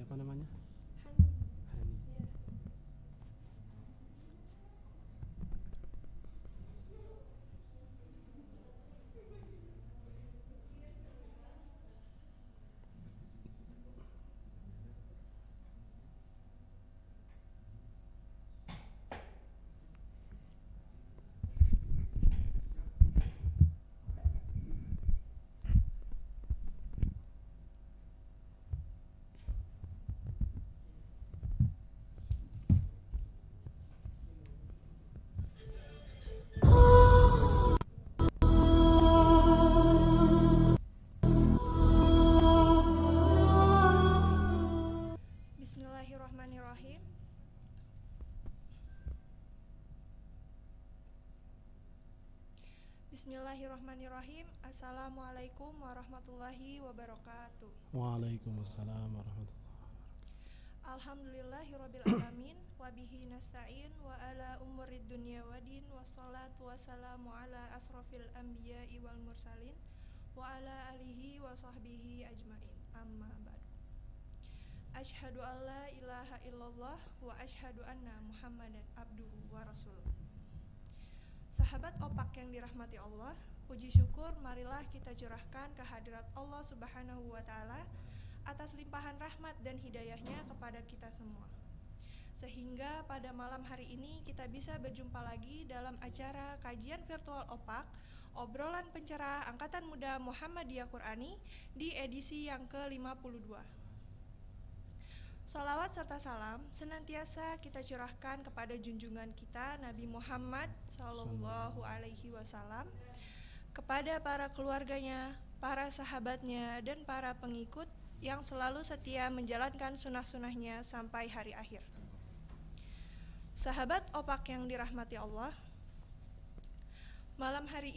Siapa namanya? Hani. Bismillahirrahmanirrahim. Bismillahirrahmanirrahim. Assalamualaikum warahmatullahi wabarakatuh. Waalaikumsalam warahmatullahi wabarakatuh. Alhamdulillahirrabbilalamin. Wabihi nasta'in wa ala umurid dunya wadin. Wassalatu wassalamu ala asrafil anbiya'i wal mursalin wa ala alihi wa sahbihi ajmain. Amma ba'du. Asyhadu an la ilaha illallah wa asyhadu anna Muhammadan abduhu wa rasuluh. Sahabat opak yang dirahmati Allah, puji syukur marilah kita curahkan kehadirat Allah Subhanahu wa taala atas limpahan rahmat dan hidayahnya kepada kita semua. Sehingga pada malam hari ini kita bisa berjumpa lagi dalam acara kajian virtual opak, obrolan pencerah Angkatan Muda Muhammadiyah Qur'ani di edisi yang ke-52. Salawat serta salam senantiasa kita curahkan kepada junjungan kita Nabi Muhammad Sallallahu Alaihi Wasallam, kepada para keluarganya, para sahabatnya, dan para pengikut yang selalu setia menjalankan sunnah-sunnahnya sampai hari akhir. Sahabat opak yang dirahmati Allah, malam hari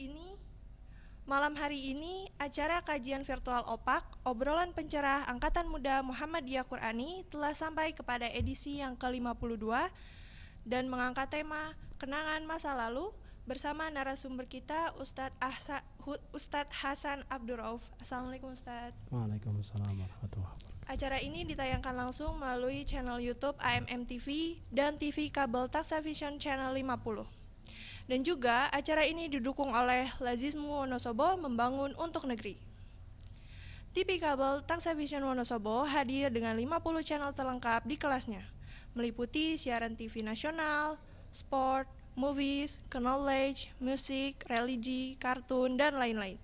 ini acara kajian virtual opak, obrolan pencerah Angkatan Muda Muhammadiyah Qur'ani telah sampai kepada edisi yang ke-52 dan mengangkat tema kenangan masa lalu bersama narasumber kita Ustadz Hasan Abdurrauf. Assalamualaikum Ustadz. Waalaikumsalam warahmatullahi wabarakatuh. Acara ini ditayangkan langsung melalui channel YouTube AMM TV dan TV kabel Taxavision Channel 50. Dan juga acara ini didukung oleh Lazismu Wonosobo Membangun untuk Negeri. TV kabel Taxavision Wonosobo hadir dengan 50 channel terlengkap di kelasnya, meliputi siaran TV nasional, sport, movies, knowledge, musik, religi, kartun, dan lain-lain.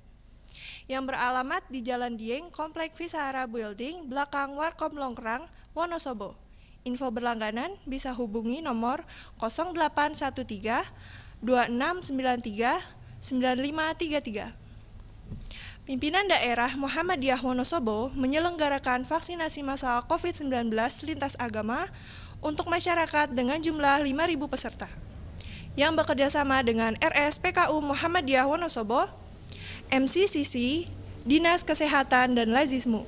Yang beralamat di Jalan Dieng, Komplek Visahara Building, belakang Warkop Longkrang, Wonosobo. Info berlangganan bisa hubungi nomor 0813 2693 9533. Pimpinan Daerah Muhammadiyah Wonosobo menyelenggarakan vaksinasi massal COVID-19 lintas agama untuk masyarakat dengan jumlah 5.000 peserta yang bekerjasama dengan RSPKU Muhammadiyah Wonosobo, MCCC, Dinas Kesehatan dan Lazismu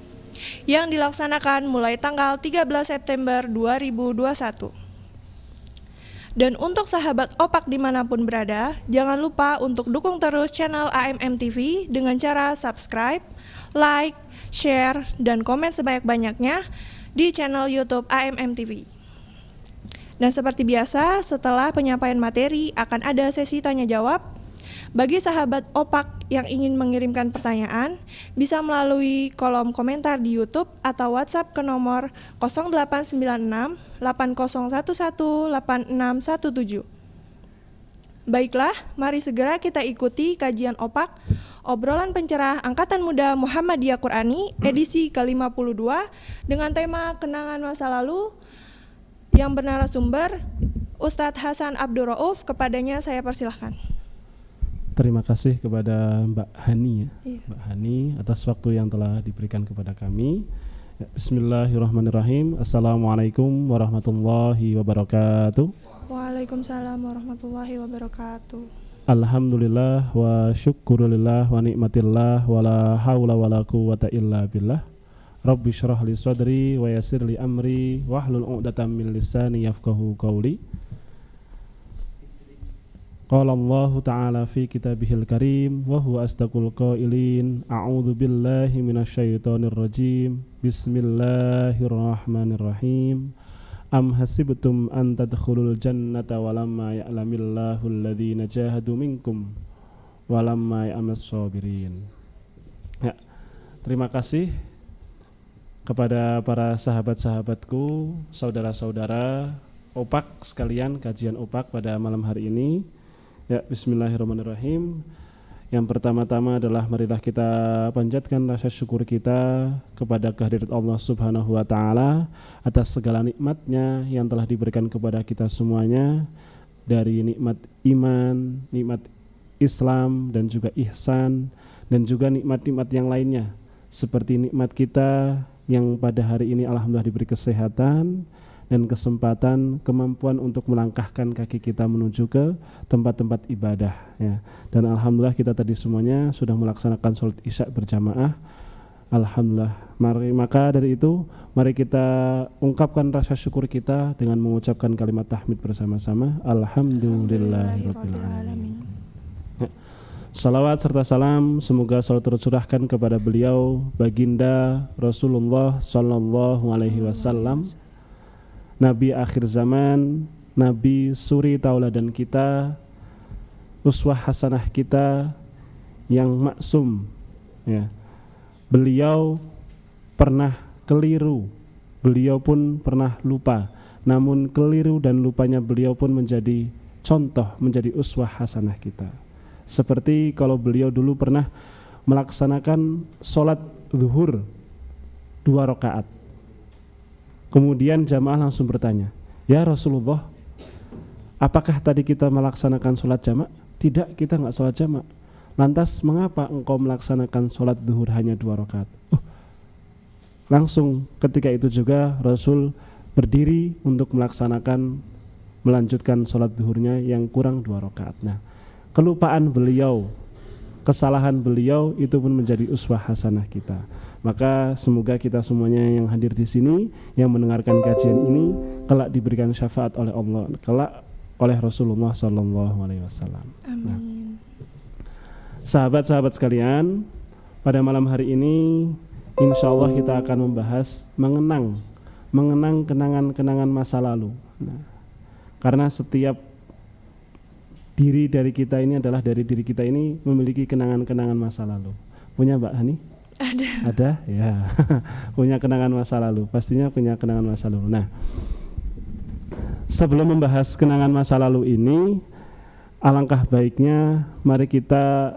yang dilaksanakan mulai tanggal 13 September 2021. Dan untuk sahabat opak dimanapun berada, jangan lupa untuk dukung terus channel AMM TV dengan cara subscribe, like, share, dan komen sebanyak-banyaknya di channel YouTube AMM TV. Dan seperti biasa, setelah penyampaian materi akan ada sesi tanya-jawab. Bagi sahabat opak yang ingin mengirimkan pertanyaan, bisa melalui kolom komentar di YouTube atau WhatsApp ke nomor 0896 8011 8617. Baiklah, mari segera kita ikuti kajian opak, obrolan pencerah Angkatan Muda Muhammadiyah Qur'ani edisi ke-52 dengan tema kenangan masa lalu yang bernarasumber Ustadz Hasan Abdurrauf. Kepadanya saya persilahkan. Terima kasih kepada Mbak Hani ya. Iya. Mbak Hani atas waktu yang telah diberikan kepada kami. Bismillahirrahmanirrahim. Assalamualaikum warahmatullahi wabarakatuh. Waalaikumsalam warahmatullahi wabarakatuh. Alhamdulillah wa syukurillah wa nikmatillah wa la hawla wa la quwwata illa billah. Rabbi syrah li sadri wa yassir li amri wahlul 'uqdatam min lisani yafqahu qawli. Qala Allah Ta'ala fi kitabihil karim wa huwa asdaqul qailin. A'udzu billahi minasyaitonir rajim. Bismillahirrahmanirrahim. Am hasibtum an tadkhulul jannata walamma ya'lamillahu alladhina jahadu minkum walamma ya'lamas sabirin. Ya, terima kasih kepada para sahabat-sahabatku, saudara-saudara OPAK sekalian, kajian OPAK pada malam hari ini. Ya, bismillahirrahmanirrahim. Yang pertama-tama adalah marilah kita panjatkan rasa syukur kita kepada kehadirat Allah Subhanahu wa Ta'ala atas segala nikmatnya yang telah diberikan kepada kita semuanya, dari nikmat iman, nikmat Islam, dan juga ihsan, dan juga nikmat-nikmat yang lainnya, seperti nikmat kita yang pada hari ini alhamdulillah diberi kesehatan dan kesempatan, kemampuan untuk melangkahkan kaki kita menuju ke tempat-tempat ibadah, ya. Dan alhamdulillah kita tadi semuanya sudah melaksanakan sholat isya berjamaah. Alhamdulillah. Maka dari itu mari kita ungkapkan rasa syukur kita dengan mengucapkan kalimat tahmid bersama-sama. Alhamdulillahirabbil alamin. Ya. Salawat serta salam semoga selalu tercurahkan kepada beliau, baginda Rasulullah sallallahu alaihi wasallam, Nabi akhir zaman, Nabi suri tauladan kita, uswah hasanah kita yang maksum, ya. Beliau pernah keliru, beliau pun pernah lupa, namun keliru dan lupanya beliau pun menjadi contoh, menjadi uswah hasanah kita. Seperti kalau beliau dulu pernah melaksanakan sholat zuhur 2 rakaat. Kemudian jamaah langsung bertanya, "Ya Rasulullah, apakah tadi kita melaksanakan sholat jamak?" "Tidak, kita nggak sholat jamak." "Lantas mengapa engkau melaksanakan sholat zuhur hanya 2 rakaat?" Langsung ketika itu juga Rasul berdiri untuk melanjutkan sholat zuhurnya yang kurang 2 rakaat. Nah, kelupaan beliau, kesalahan beliau itu pun menjadi uswah hasanah kita. Maka semoga kita semuanya yang hadir di sini, yang mendengarkan kajian ini, kelak diberikan syafaat oleh Allah, kelak oleh Rasulullah Sallallahu Alaihi Wasallam. Amin. Nah, sahabat-sahabat sekalian, pada malam hari ini, insya Allah kita akan membahas mengenang kenangan-kenangan masa lalu. Nah, karena setiap diri dari kita ini adalah dari diri kita ini memiliki kenangan-kenangan masa lalu. Punya Mbak Hani? Ada, ya. Punya kenangan masa lalu, pastinya punya kenangan masa lalu. Nah, sebelum membahas kenangan masa lalu ini, alangkah baiknya mari kita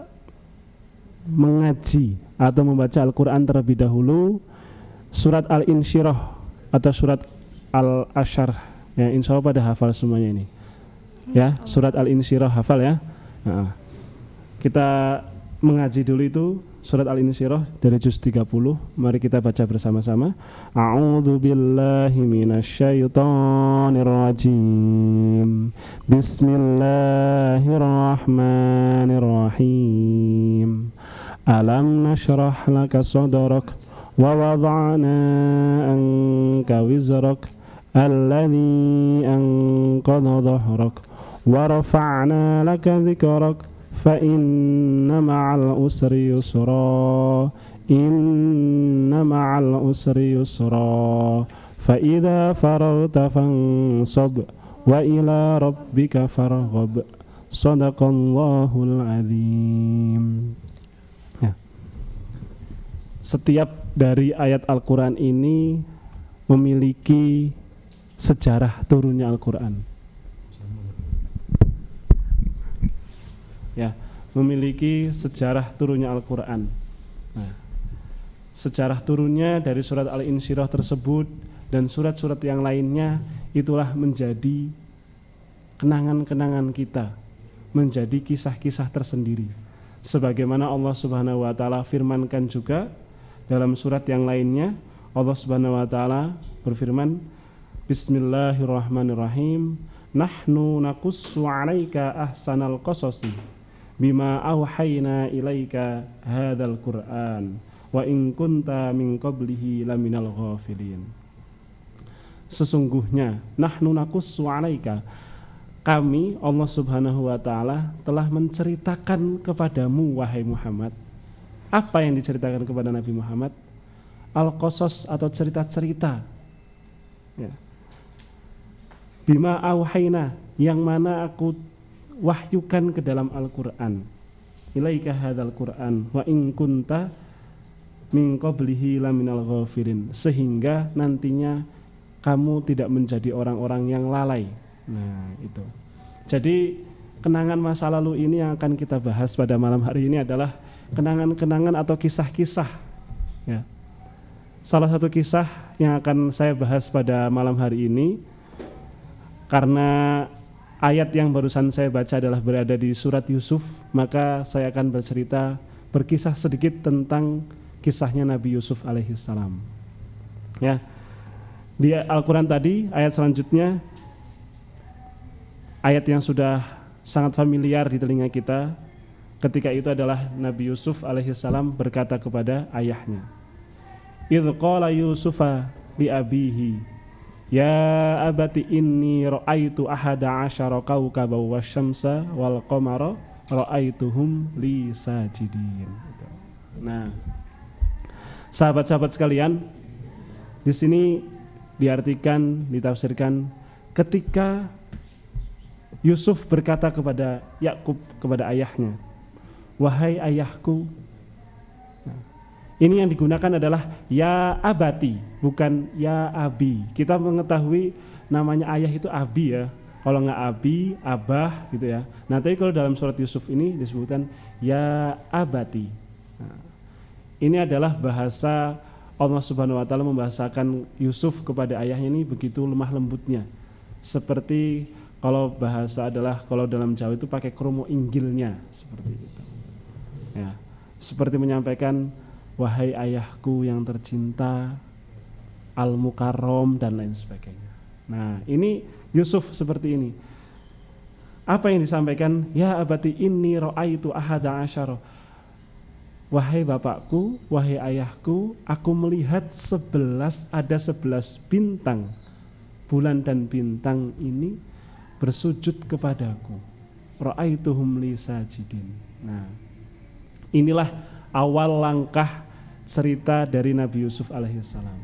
mengaji atau membaca Al-Quran terlebih dahulu, surat Al-Insyirah atau surat Al-Asyar. Ya, insya Allah pada hafal semuanya ini. Ya, surat Al-Insyirah hafal ya. Nah, kita mengaji dulu itu surat Al-Insyirah dari juz 30. Mari kita baca bersama-sama. A'udzu billahi minasyaitonir rajim. Bismillahirrahmanirrahim. Alam nashrah laka sadrak wa wada'na anka wizrak alladhi anqadha dhahrak wa rafa'na laka dhikrak fa inna ma'al usri yusra inna ma'al usri yusra fa idza faragta fansab wa ila rabbika farghab. Shadaqallahul azim. Ya. Setiap dari ayat Al-Quran ini memiliki sejarah turunnya Al-Quran. Ya, memiliki sejarah turunnya Al-Quran. Nah, sejarah turunnya dari surat Al-Insyirah tersebut dan surat-surat yang lainnya itulah menjadi kenangan-kenangan kita, menjadi kisah-kisah tersendiri. Sebagaimana Allah Subhanahu wa Ta'ala firmankan juga dalam surat yang lainnya, Allah Subhanahu wa Ta'ala berfirman, Bismillahirrahmanirrahim, nahnu naqussu 'alaika ahsanal qasasi bima auhayna ilaika hadzal Qur'an wa in kunta min qablihi laminal ghafilin. Sesungguhnya nahnu naqussu 'alaika, kami Allah Subhanahu wa taala telah menceritakan kepadamu wahai Muhammad. Apa yang diceritakan kepada Nabi Muhammad? Al-Qasas atau cerita-cerita. Ya. Bima auhayna, yang mana aku wahyukan ke dalam Al-Qur'an. Ilaika hadzal Qur'an wa in kunta min qablihi laminal ghafirin, sehingga nantinya kamu tidak menjadi orang-orang yang lalai. Nah, itu. Jadi kenangan masa lalu ini yang akan kita bahas pada malam hari ini adalah kenangan-kenangan atau kisah-kisah. Ya. Salah satu kisah yang akan saya bahas pada malam hari ini, karena ayat yang barusan saya baca adalah berada di surat Yusuf, maka saya akan berkisah sedikit tentang kisahnya Nabi Yusuf alaihissalam. Ya, di Al-Quran tadi ayat selanjutnya, ayat yang sudah sangat familiar di telinga kita, ketika itu adalah Nabi Yusuf alaihissalam berkata kepada ayahnya, idh qala Yusufa li abihi ya abati inni ra'aitu ahada asyara kawkaban wasyamsa wal qamara ra'aituhum li sajidin. Nah, sahabat-sahabat sekalian, di sini diartikan, ditafsirkan ketika Yusuf berkata kepada Yakub, kepada ayahnya, wahai ayahku. Nah, ini yang digunakan adalah ya abati, bukan ya abi. Kita mengetahui namanya ayah itu abi ya. Kalau nggak abi, abah gitu ya. Nah, tapi kalau dalam surat Yusuf ini disebutkan ya abati. Nah, ini adalah bahasa Allah Subhanahu wa taala membahasakan Yusuf kepada ayahnya ini begitu lemah lembutnya. Seperti kalau bahasa adalah, kalau dalam Jawa itu pakai kromo inggilnya, seperti itu. Ya, seperti menyampaikan wahai ayahku yang tercinta, al-mukarram dan lain sebagainya. Nah, ini Yusuf seperti ini. Apa yang disampaikan? Ya abati inni ra'aitu ahada asyara. Wahai bapakku, wahai ayahku, aku melihat ada 11 bintang. Bulan dan bintang ini bersujud kepadaku. Ra'aituhum li sajidin. Nah, inilah awal langkah cerita dari Nabi Yusuf alaihissalam.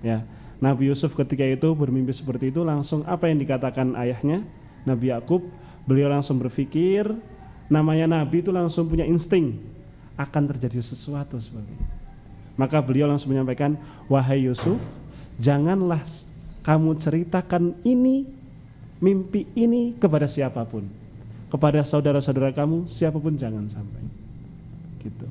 Ya, Nabi Yusuf ketika itu bermimpi seperti itu, langsung apa yang dikatakan ayahnya, Nabi Yakub, beliau langsung berpikir, namanya Nabi itu langsung punya insting akan terjadi sesuatu seperti itu. Maka beliau langsung menyampaikan, wahai Yusuf, janganlah kamu ceritakan mimpi ini kepada siapapun, kepada saudara-saudara kamu, siapapun jangan sampai. Gitu.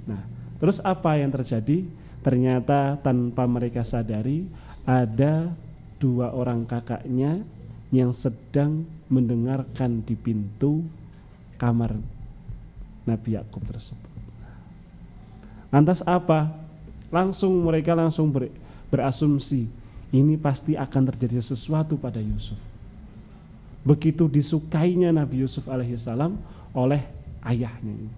Nah, terus apa yang terjadi? Ternyata tanpa mereka sadari ada 2 orang kakaknya yang sedang mendengarkan di pintu kamar Nabi Yakub tersebut. Lantas apa? Mereka langsung berasumsi ini pasti akan terjadi sesuatu pada Yusuf. Begitu disukainya Nabi Yusuf alaihissalam oleh ayahnya ini.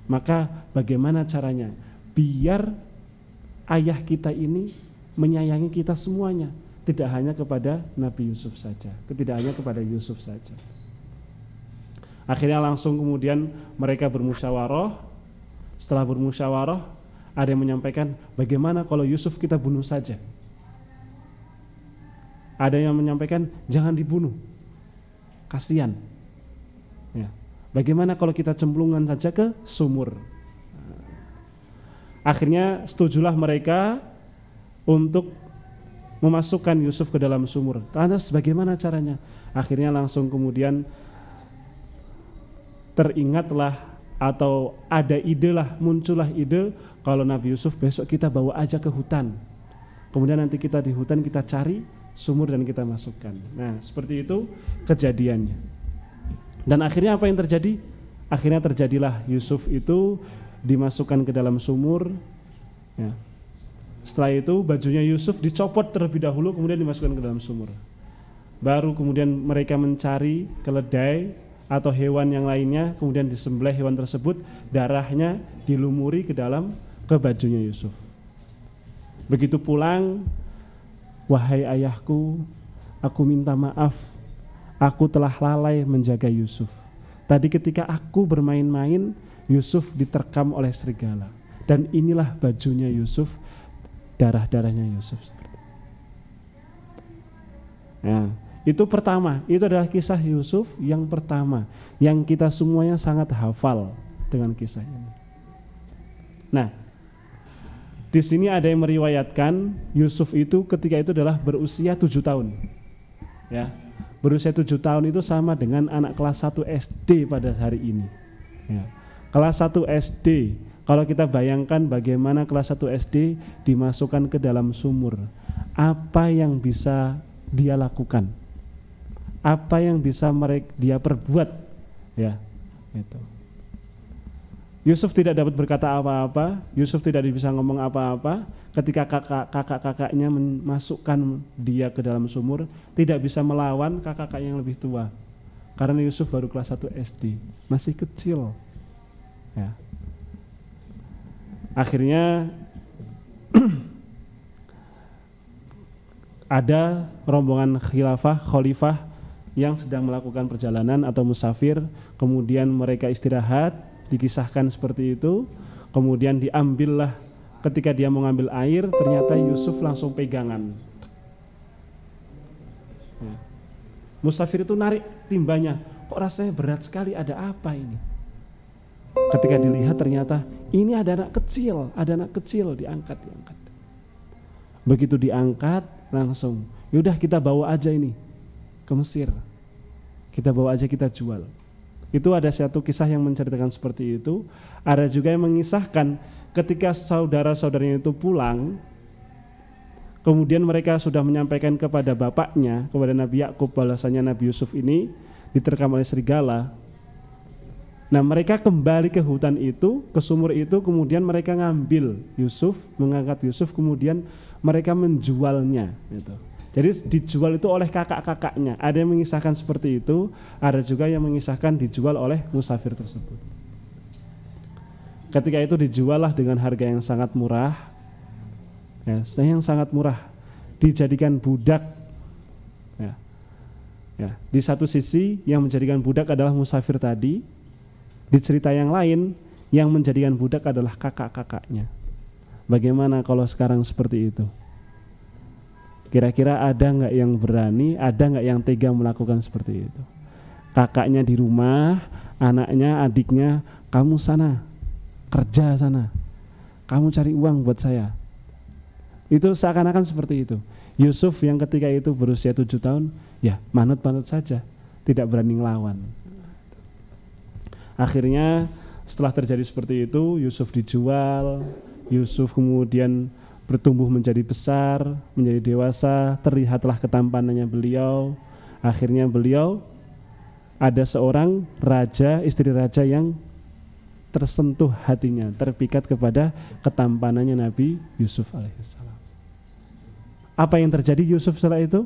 Maka bagaimana caranya biar ayah kita ini menyayangi kita semuanya, tidak hanya kepada Nabi Yusuf saja, tidak hanya kepada Yusuf saja. Akhirnya langsung kemudian mereka bermusyawarah. Setelah bermusyawarah, ada yang menyampaikan, bagaimana kalau Yusuf kita bunuh saja? Ada yang menyampaikan, jangan dibunuh, kasihan. Ya. Bagaimana kalau kita cemplungkan saja ke sumur? Akhirnya setujulah mereka untuk memasukkan Yusuf ke dalam sumur. Lantas bagaimana caranya? Akhirnya langsung kemudian teringatlah atau ada muncullah ide kalau Nabi Yusuf besok kita bawa aja ke hutan. Kemudian nanti kita di hutan kita cari sumur dan kita masukkan. Nah, seperti itu kejadiannya. Dan akhirnya apa yang terjadi? Akhirnya terjadilah Yusuf itu dimasukkan ke dalam sumur. Ya. Setelah itu bajunya Yusuf dicopot terlebih dahulu, kemudian dimasukkan ke dalam sumur. Baru kemudian mereka mencari keledai atau hewan yang lainnya, kemudian disembelih hewan tersebut, darahnya dilumuri ke bajunya Yusuf. Begitu pulang, wahai ayahku, aku minta maaf, aku telah lalai menjaga Yusuf. Tadi ketika aku bermain-main, Yusuf diterkam oleh serigala. Dan inilah bajunya Yusuf, darah-darahnya Yusuf. Nah, itu pertama, itu adalah kisah Yusuf yang pertama, yang kita semuanya sangat hafal dengan kisah ini. Nah, di sini ada yang meriwayatkan Yusuf itu ketika itu adalah berusia 7 tahun. Ya, berusia 7 tahun itu sama dengan anak kelas 1 SD pada hari ini. Ya, kelas 1 SD, kalau kita bayangkan bagaimana kelas 1 SD dimasukkan ke dalam sumur, apa yang bisa dia lakukan? Apa yang bisa dia perbuat? Ya, itu. Yusuf tidak dapat berkata apa-apa, Yusuf tidak bisa ngomong apa-apa. Ketika kakak-kakaknya memasukkan dia ke dalam sumur, tidak bisa melawan kakak-kakak yang lebih tua. Karena Yusuf baru kelas 1 SD, masih kecil. Ya. Akhirnya ada rombongan khalifah yang sedang melakukan perjalanan atau musafir, kemudian mereka istirahat, dikisahkan seperti itu, kemudian diambillah, ketika dia mau ngambil air, ternyata Yusuf langsung pegangan. Ya. Musafir itu narik timbanya, kok rasanya berat sekali, ada apa ini? Ketika dilihat ternyata ini ada anak kecil, diangkat. Begitu diangkat langsung, yaudah kita bawa aja ini ke Mesir, kita bawa aja, kita jual. Itu ada satu kisah yang menceritakan seperti itu. Ada juga yang mengisahkan ketika saudara-saudaranya itu pulang, kemudian mereka sudah menyampaikan kepada bapaknya, kepada Nabi Yakub, bahwasanya Nabi Yusuf ini diterkam oleh serigala. Nah, mereka kembali ke hutan itu, ke sumur itu, kemudian mereka ngambil Yusuf, mengangkat Yusuf, kemudian mereka menjualnya gitu. Jadi dijual itu oleh kakak-kakaknya. Ada yang mengisahkan seperti itu, ada juga yang mengisahkan dijual oleh musafir tersebut. Ketika itu dijual lah dengan harga yang sangat murah, ya, yang sangat murah, dijadikan budak. Ya, di satu sisi yang menjadikan budak adalah musafir tadi, di cerita yang lain yang menjadikan budak adalah kakak-kakaknya. Bagaimana kalau sekarang seperti itu? Kira-kira ada nggak yang berani, ada nggak yang tega melakukan seperti itu? Kakaknya di rumah, anaknya, adiknya, kamu sana, kerja sana, kamu cari uang buat saya. Itu seakan-akan seperti itu. Yusuf yang ketika itu berusia 7 tahun, ya manut-manut saja, tidak berani ngelawan. Akhirnya setelah terjadi seperti itu, Yusuf dijual, Yusuf kemudian bertumbuh menjadi besar, menjadi dewasa, terlihatlah ketampanannya beliau. Akhirnya beliau ada seorang raja, istri raja yang tersentuh hatinya, terpikat kepada ketampanannya Nabi Yusuf alaihissalam. Apa yang terjadi Yusuf setelah itu?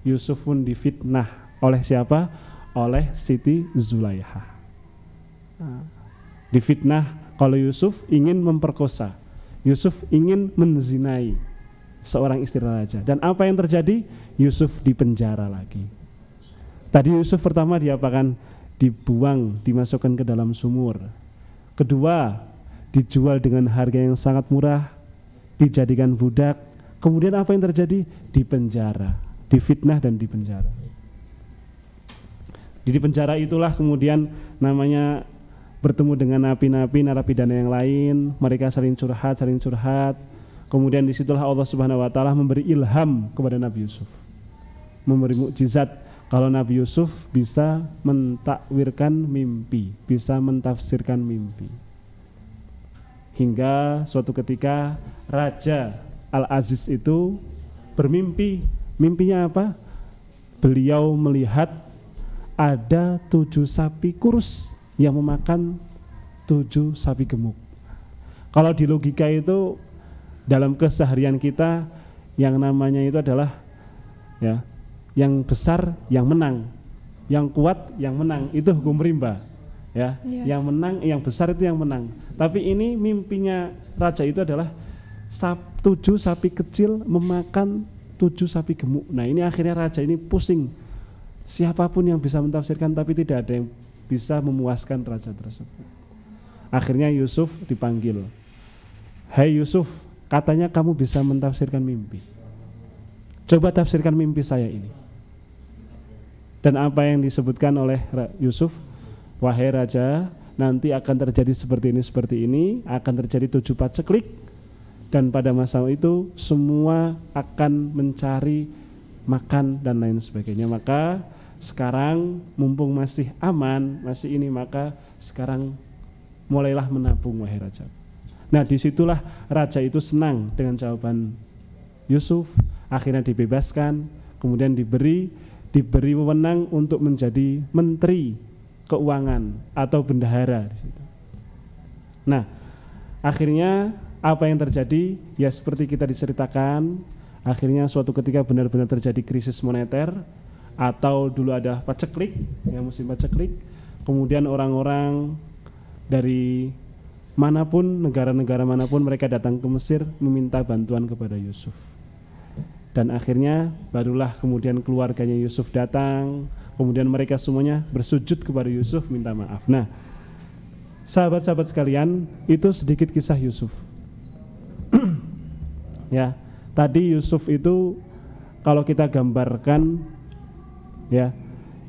Yusuf pun difitnah oleh siapa? Oleh Siti Zulaikha. Difitnah kalau Yusuf ingin memperkosa, Yusuf ingin menzinai seorang istri raja. Dan apa yang terjadi? Yusuf dipenjara lagi. Tadi Yusuf pertama diapakan? Dibuang, dimasukkan ke dalam sumur. Kedua, dijual dengan harga yang sangat murah, dijadikan budak. Kemudian apa yang terjadi? Dipenjara, difitnah dan dipenjara. Di penjara itulah kemudian namanya bertemu dengan napi-napi, narapidana yang lain, mereka sering curhat. Kemudian disitulah Allah Subhanahu Wa Taala memberi ilham kepada Nabi Yusuf, memberi mukjizat kalau Nabi Yusuf bisa mentakwirkan mimpi, bisa mentafsirkan mimpi. Hingga suatu ketika Raja Al-Aziz itu bermimpi, mimpinya apa? Beliau melihat ada 7 sapi kurus yang memakan 7 sapi gemuk. Kalau di logika itu dalam keseharian kita yang namanya itu adalah ya, yang besar yang menang, yang kuat yang menang, itu hukum rimba ya. Yang menang, yang besar itu yang menang. Tapi ini mimpinya raja itu adalah 7 sapi kecil memakan 7 sapi gemuk. Nah, ini akhirnya raja ini pusing. siapapun yang bisa mentafsirkan, tapi tidak ada yang bisa memuaskan raja tersebut. Akhirnya Yusuf dipanggil. Hai Yusuf, katanya kamu bisa mentafsirkan mimpi. Coba tafsirkan mimpi saya ini. Dan apa yang disebutkan oleh Yusuf, wahai raja, nanti akan terjadi seperti ini, akan terjadi 7 paceklik, dan pada masa itu semua akan mencari makan dan lain sebagainya. Maka sekarang mumpung masih aman, masih ini, maka sekarang mulailah menabung wahai raja. Nah, disitulah raja itu senang dengan jawaban Yusuf, akhirnya dibebaskan, kemudian diberi wewenang untuk menjadi menteri keuangan atau bendahara di situ. Nah, akhirnya apa yang terjadi? Ya seperti kita diceritakan, akhirnya suatu ketika benar-benar terjadi krisis moneter, atau dulu ada paceklik, ya musim paceklik. Kemudian orang-orang dari manapun, negara-negara manapun, mereka datang ke Mesir meminta bantuan kepada Yusuf. Dan akhirnya barulah kemudian keluarganya Yusuf datang, kemudian mereka semuanya bersujud kepada Yusuf minta maaf. Nah, sahabat-sahabat sekalian, itu sedikit kisah Yusuf. Ya, tadi Yusuf itu kalau kita gambarkan, ya,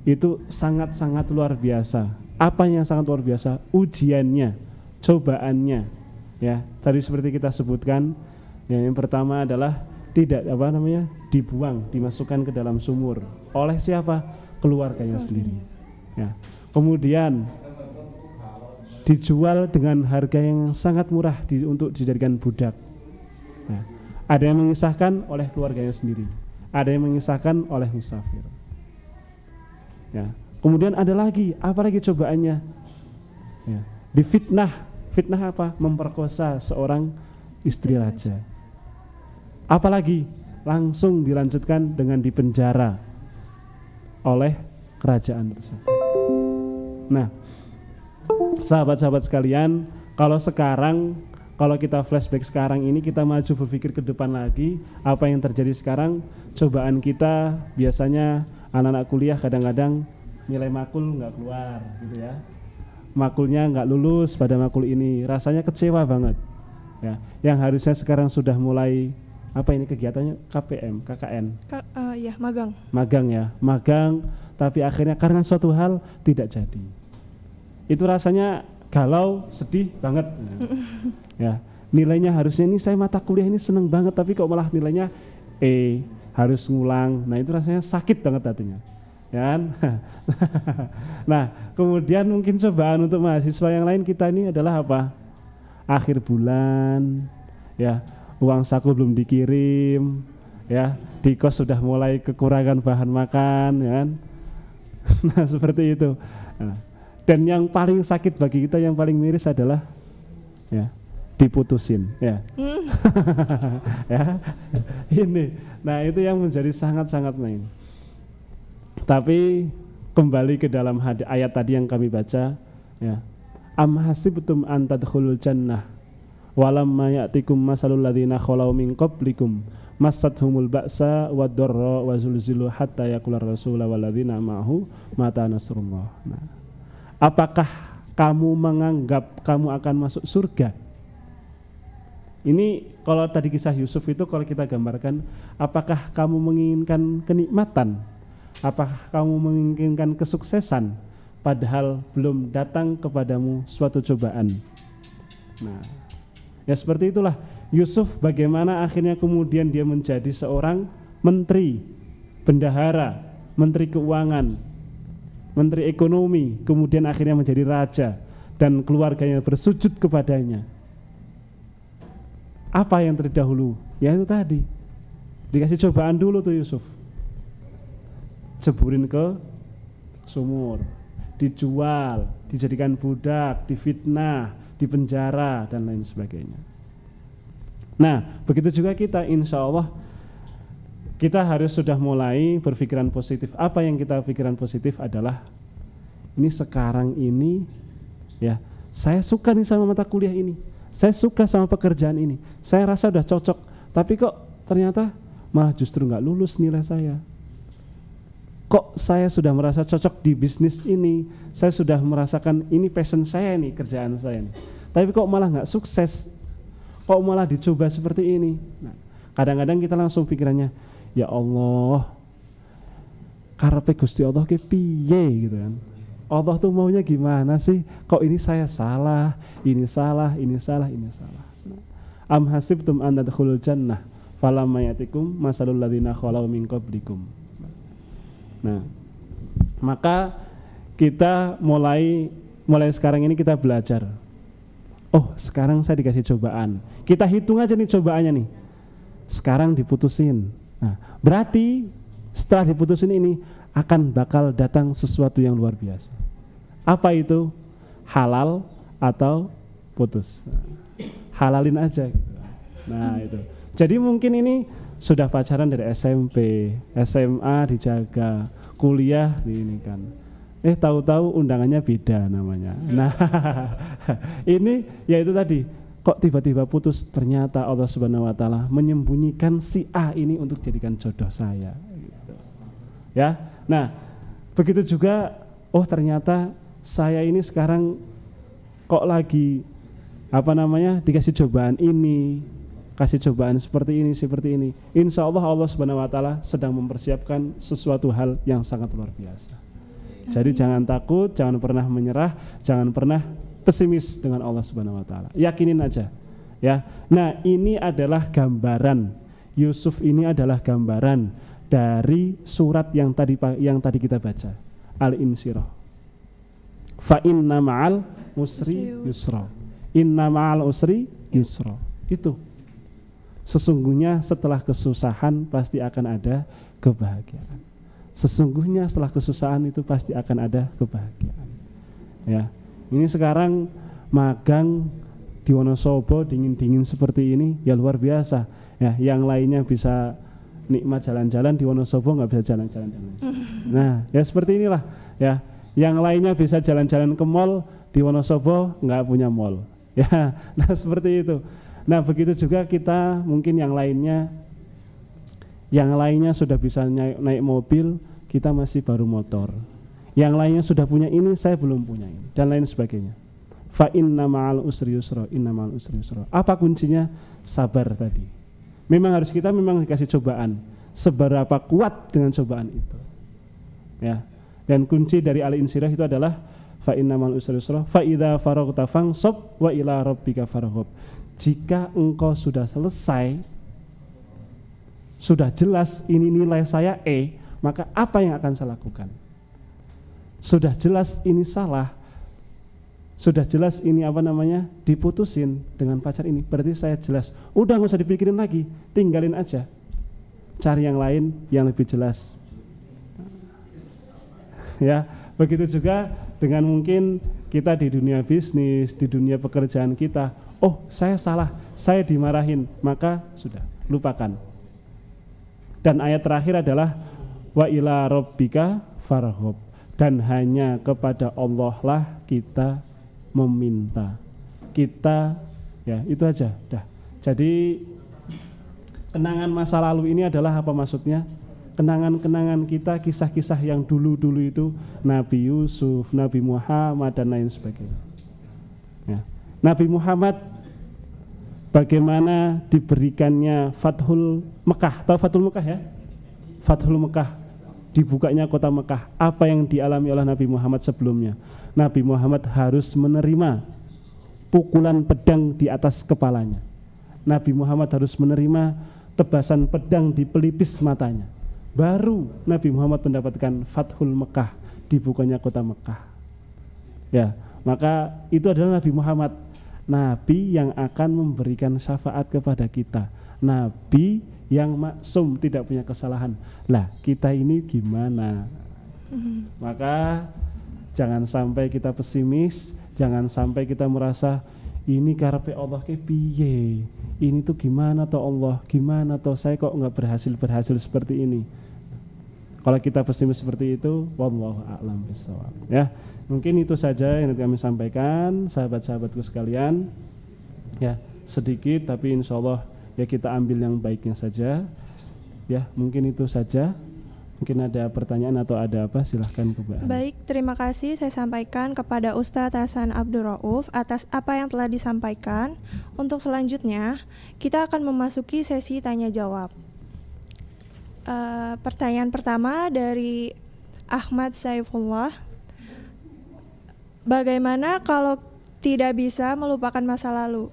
itu sangat-sangat luar biasa. Apa yang sangat luar biasa? Ujiannya, cobaannya. Ya, tadi seperti kita sebutkan, ya, yang pertama adalah tidak dibuang, dimasukkan ke dalam sumur. Oleh siapa? Keluarganya sendiri. Ya. Kemudian dijual dengan harga yang sangat murah untuk dijadikan budak. Nah, ada yang mengisahkan oleh keluarganya sendiri, ada yang mengisahkan oleh musafir. Ya. Kemudian ada lagi, apa lagi cobaannya? Ya. Difitnah. Fitnah apa? Memperkosa seorang istri raja. Apalagi langsung dilanjutkan dengan dipenjara oleh kerajaan tersebut. Nah, sahabat-sahabat sekalian, kalau kita flashback sekarang ini, kita maju berpikir ke depan lagi, apa yang terjadi sekarang, cobaan kita biasanya anak-anak kuliah kadang-kadang nilai makul nggak keluar gitu ya. Makulnya nggak lulus pada makul ini, rasanya kecewa banget. Ya, yang harusnya sekarang sudah mulai apa ini kegiatannya KPM, KKN? Ya, magang. Magang ya, magang, tapi akhirnya karena suatu hal tidak jadi. Itu rasanya galau, sedih banget. Ya, nilainya harusnya ini saya mata kuliah ini seneng banget, tapi kok malah nilainya harus ngulang. Nah, itu rasanya sakit banget hatinya. Ya kan? Nah, kemudian mungkin cobaan untuk mahasiswa yang lain kita ini adalah apa? Akhir bulan, ya. Uang saku belum dikirim, ya, di kos sudah mulai kekurangan bahan makan, ya kan? Nah, seperti itu. Nah, dan yang paling sakit bagi kita, yang paling miris adalah, ya, diputusin, ya. Ya, ini. Nah, itu yang menjadi sangat-sangat main. Tapi kembali ke dalam ayat tadi yang kami baca, ya. Am hasibtum an tadkhulul jannah walamma ya'tikum masalul ladzina khalau min qablikum massathumul ba'sa wad-dharra wa zulzilu hatta yaqular rasul wal ladzina ma'ahu mata nasrullah. Nah, apakah kamu menganggap kamu akan masuk surga? Ini kalau tadi kisah Yusuf itu kalau kita gambarkan, apakah kamu menginginkan kenikmatan? Apakah kamu menginginkan kesuksesan padahal belum datang kepadamu suatu cobaan? Nah, ya seperti itulah Yusuf, bagaimana akhirnya kemudian dia menjadi seorang menteri, bendahara, menteri keuangan, menteri ekonomi, kemudian akhirnya menjadi raja dan keluarganya bersujud kepadanya. Apa yang terdahulu? Ya itu tadi, dikasih cobaan dulu tuh Yusuf, ceburin ke sumur, dijual, dijadikan budak, difitnah, dipenjara dan lain sebagainya. Nah, begitu juga kita, insya Allah kita harus sudah mulai berpikiran positif. Apa yang kita pikiran positif adalah ini sekarang ini, ya, saya suka nih sama mata kuliah ini, saya suka sama pekerjaan ini, saya rasa udah cocok, tapi kok ternyata malah justru nggak lulus nilai saya. kok saya sudah merasa cocok di bisnis ini, saya sudah merasakan ini passion saya nih, kerjaan saya nih, tapi kok malah nggak sukses, kok malah dicoba seperti ini. Nah, kadang-kadang kita langsung pikirannya, ya Allah, karepe Gusti Allah ki piye gitu kan. Allah tuh maunya gimana sih? Kok ini saya salah, ini salah, ini salah, ini salah. Am hasibtum an tadkhulul jannah falamma yatikum masalul ladzina khalau min qablikum. Nah, maka kita mulai sekarang ini kita belajar. Oh, sekarang saya dikasih cobaan. Kita hitung aja nih cobaannya nih. Sekarang diputusin. Nah, berarti setelah diputusin ini akan bakal datang sesuatu yang luar biasa. Apa itu? Halal atau putus. Halalin aja gitu. Nah, itu. Jadi mungkin ini sudah pacaran dari SMP, SMA dijaga, kuliah ini kan. Tahu-tahu undangannya beda namanya. Nah, ini ya itu tadi. Kok tiba-tiba putus? Ternyata Allah Subhanahu wa taala menyembunyikan si A ini untuk jadikan jodoh saya gitu. Ya. Nah, begitu juga ternyata saya ini sekarang kok lagi dikasih cobaan ini, kasih cobaan seperti ini. Insya Allah Allah Subhanahu wa taala sedang mempersiapkan sesuatu hal yang sangat luar biasa. Jadi jangan takut, jangan pernah menyerah, jangan pernah pesimis dengan Allah Subhanahu wa taala. Yakinin aja. Ya. Nah, ini adalah gambaran. Yusuf ini adalah gambaran dari surat yang tadi kita baca. Al-Insyirah. Fa inna ma'al usri yusra. Inna ma'al usri yusra. Itu. Sesungguhnya setelah kesusahan pasti akan ada kebahagiaan. Sesungguhnya setelah kesusahan itu pasti akan ada kebahagiaan. Ya. Ini sekarang magang di Wonosobo dingin-dingin seperti ini ya luar biasa. Ya, yang lainnya bisa nikmat jalan-jalan, di Wonosobo nggak bisa jalan-jalan. Nah, ya seperti inilah. Ya, yang lainnya bisa jalan-jalan ke mall, di Wonosobo nggak punya mall. Ya, nah seperti itu. Nah, begitu juga kita mungkin yang lainnya sudah bisa naik mobil, kita masih baru motor. Yang lainnya sudah punya ini, saya belum punya ini, dan lain sebagainya. Fa inna ma'al usri yusra, inna ma'al usri yusra. Apa kuncinya? Sabar tadi. Memang memang dikasih cobaan. Seberapa kuat dengan cobaan itu. Ya. Dan kunci dari Al-Insyirah itu adalah fa inna ma'al usri yusra, fa idza faraghta fansab wa ila rabbika farghab. Jika engkau sudah selesai, sudah jelas ini nilai saya E, maka apa yang akan saya lakukan? Sudah jelas ini salah, sudah jelas ini diputusin dengan pacar ini, berarti saya jelas, udah nggak usah dipikirin lagi, tinggalin aja, cari yang lain yang lebih jelas. Ya, begitu juga dengan mungkin kita di dunia bisnis, di dunia pekerjaan kita. Oh, saya salah, saya dimarahin, maka sudah, lupakan. Dan ayat terakhir adalah wa ila rabbika farghab, dan hanya kepada Allah lah kita meminta. Kita ya itu aja dah. Jadi kenangan masa lalu ini adalah apa maksudnya? Kenangan-kenangan kita, kisah-kisah yang dulu-dulu itu, Nabi Yusuf, Nabi Muhammad dan lain sebagainya. Ya. Nabi Muhammad bagaimana diberikannya Fathul Mekah. Tahu Fathul Mekah ya? Fathul Mekah, dibukanya kota Mekah. Apa yang dialami oleh Nabi Muhammad sebelumnya? Nabi Muhammad harus menerima pukulan pedang di atas kepalanya. Nabi Muhammad harus menerima tebasan pedang di pelipis matanya. Baru Nabi Muhammad mendapatkan Fathul Mekah, dibukanya kota Mekah. Ya, maka itu adalah Nabi Muhammad, Nabi yang akan memberikan syafaat kepada kita, Nabi yang maksum, tidak punya kesalahan. Lah, kita ini gimana? Maka jangan sampai kita pesimis, jangan sampai kita merasa ini karepe Allah ke piye, ini tuh gimana toh Allah, gimana toh saya kok nggak berhasil seperti ini. Kalau kita pesimis seperti itu, wallahu a'lam bishawab. Ya, mungkin itu saja yang kami sampaikan, sahabat-sahabatku sekalian. Ya, sedikit tapi insya Allah ya kita ambil yang baiknya saja. Ya, mungkin itu saja. Mungkin ada pertanyaan atau ada apa, silahkan Mbak. Baik, terima kasih saya sampaikan kepada Ustadz Hasan Abdul Rauf atas apa yang telah disampaikan. Untuk selanjutnya, kita akan memasuki sesi tanya jawab. Pertanyaan pertama dari Ahmad Saifullah. Bagaimana kalau tidak bisa melupakan masa lalu?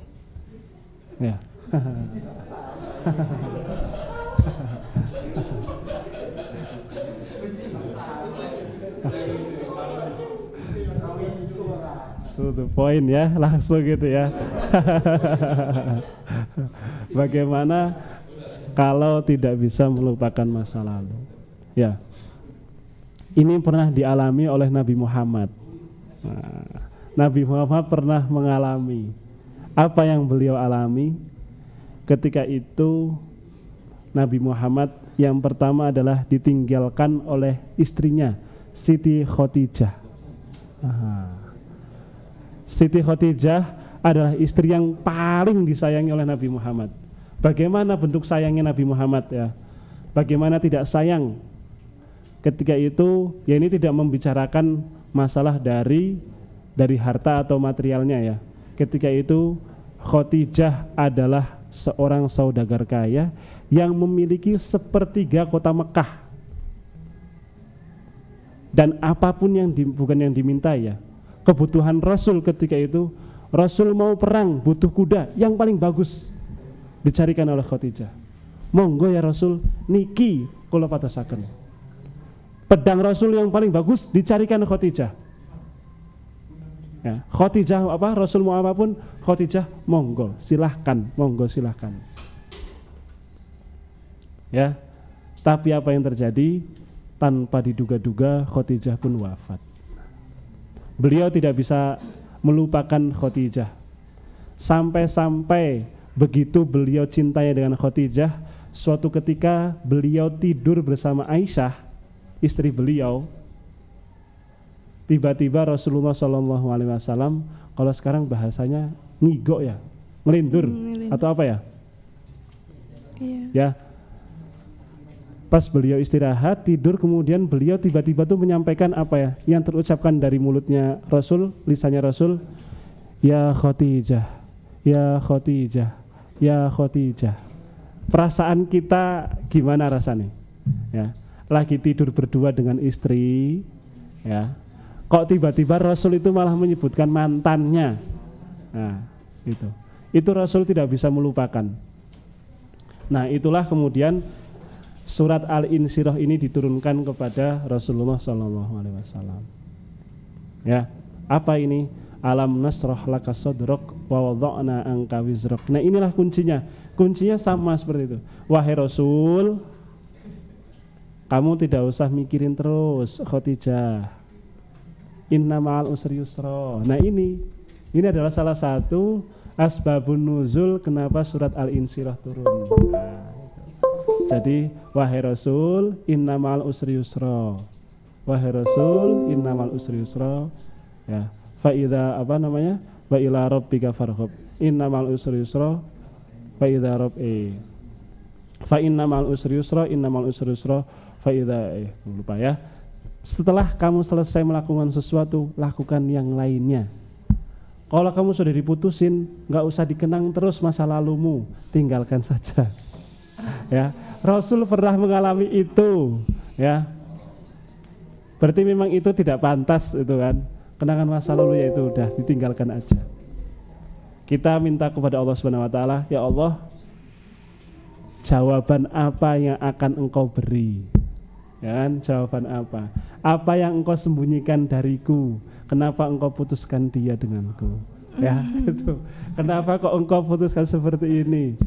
Ya. To the point ya, langsung gitu ya. Bagaimana kalau tidak bisa melupakan masa lalu? Ya, ini pernah dialami oleh Nabi Muhammad. Nah, Nabi Muhammad pernah mengalami apa yang beliau alami. Ketika itu Nabi Muhammad yang pertama adalah ditinggalkan oleh istrinya Siti Khadijah. Siti Khadijah adalah istri yang paling disayangi oleh Nabi Muhammad. Bagaimana bentuk sayangnya Nabi Muhammad ya? Bagaimana tidak sayang? Ketika itu ya, ini tidak membicarakan masalah dari harta atau materialnya ya. Ketika itu Khadijah adalah seorang saudagar kaya yang memiliki sepertiga kota Mekah. Dan apapun yang bukan yang diminta ya. Kebutuhan Rasul ketika itu, Rasul mau perang butuh kuda yang paling bagus, dicarikan oleh Khadijah. Monggo ya Rasul, niki kula patosaken. Pedang Rasul yang paling bagus dicarikan Khadijah. Ya, Khadijah apa? Rasul mau apapun, Khadijah monggo silahkan, monggo silahkan. Ya, tapi apa yang terjadi? Tanpa diduga-duga Khadijah pun wafat. Beliau tidak bisa melupakan Khadijah. Sampai-sampai begitu beliau cintanya dengan Khadijah, suatu ketika beliau tidur bersama Aisyah, istri beliau. Tiba-tiba Rasulullah SAW, kalau sekarang bahasanya ngigok ya, ngelindur atau apa ya? Iya. Ya. Pas beliau istirahat, tidur, kemudian beliau tiba-tiba tuh menyampaikan apa ya, yang terucapkan dari mulutnya Rasul, lisannya Rasul, ya Khadijah, ya Khadijah, ya Khadijah. Perasaan kita gimana rasanya? Ya, lagi tidur berdua dengan istri, ya. Kok tiba-tiba Rasul itu malah menyebutkan mantannya? Nah, itu Rasul tidak bisa melupakan. Nah, itulah kemudian surat Al-Insyirah ini diturunkan kepada Rasulullah SAW. Ya, apa ini? Alam nasrah laka sadrak wa wada'na anka wizrak. Nah, inilah kuncinya. Kuncinya sama seperti itu. Wahai Rasul, kamu tidak usah mikirin terus Khadijah. Inna ma'al usri yusra. Nah, ini adalah salah satu asbabun nuzul kenapa surat Al-Insyirah turun. Nah, jadi wahai Rasul, innamal usri yusra. Wahai Rasul, innamal usri yusra. Ya, fa idza apa namanya? Wa ila rabbika farghab. Innamal usri yusra. Fa idza fa innamal usri yusra, innamal usri yusra. Fa idza lupa ya. Setelah kamu selesai melakukan sesuatu, lakukan yang lainnya. Kalau kamu sudah diputusin, nggak usah dikenang terus masa lalumu, tinggalkan saja. Ya, Rasul pernah mengalami itu, ya. Berarti memang itu tidak pantas itu kan. Kenangan masa lalu ya itu udah ditinggalkan aja. Kita minta kepada Allah Subhanahu wa taala, ya Allah, jawaban apa yang akan Engkau beri? Ya kan, jawaban apa? Apa yang Engkau sembunyikan dariku? Kenapa Engkau putuskan dia denganku? Ya, itu. Kenapa kok Engkau putuskan seperti ini?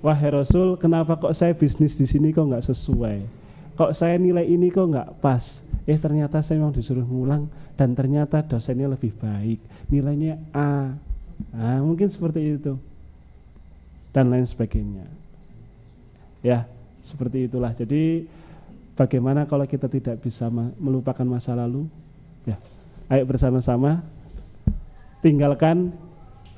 Wahai Rasul, kenapa kok saya bisnis di sini kok nggak sesuai? Kok saya nilai ini kok nggak pas? Ternyata saya memang disuruh ngulang dan ternyata dosennya lebih baik, nilainya A. Nah, mungkin seperti itu dan lain sebagainya. Ya, seperti itulah. Jadi bagaimana kalau kita tidak bisa melupakan masa lalu? Ya, ayo bersama-sama tinggalkan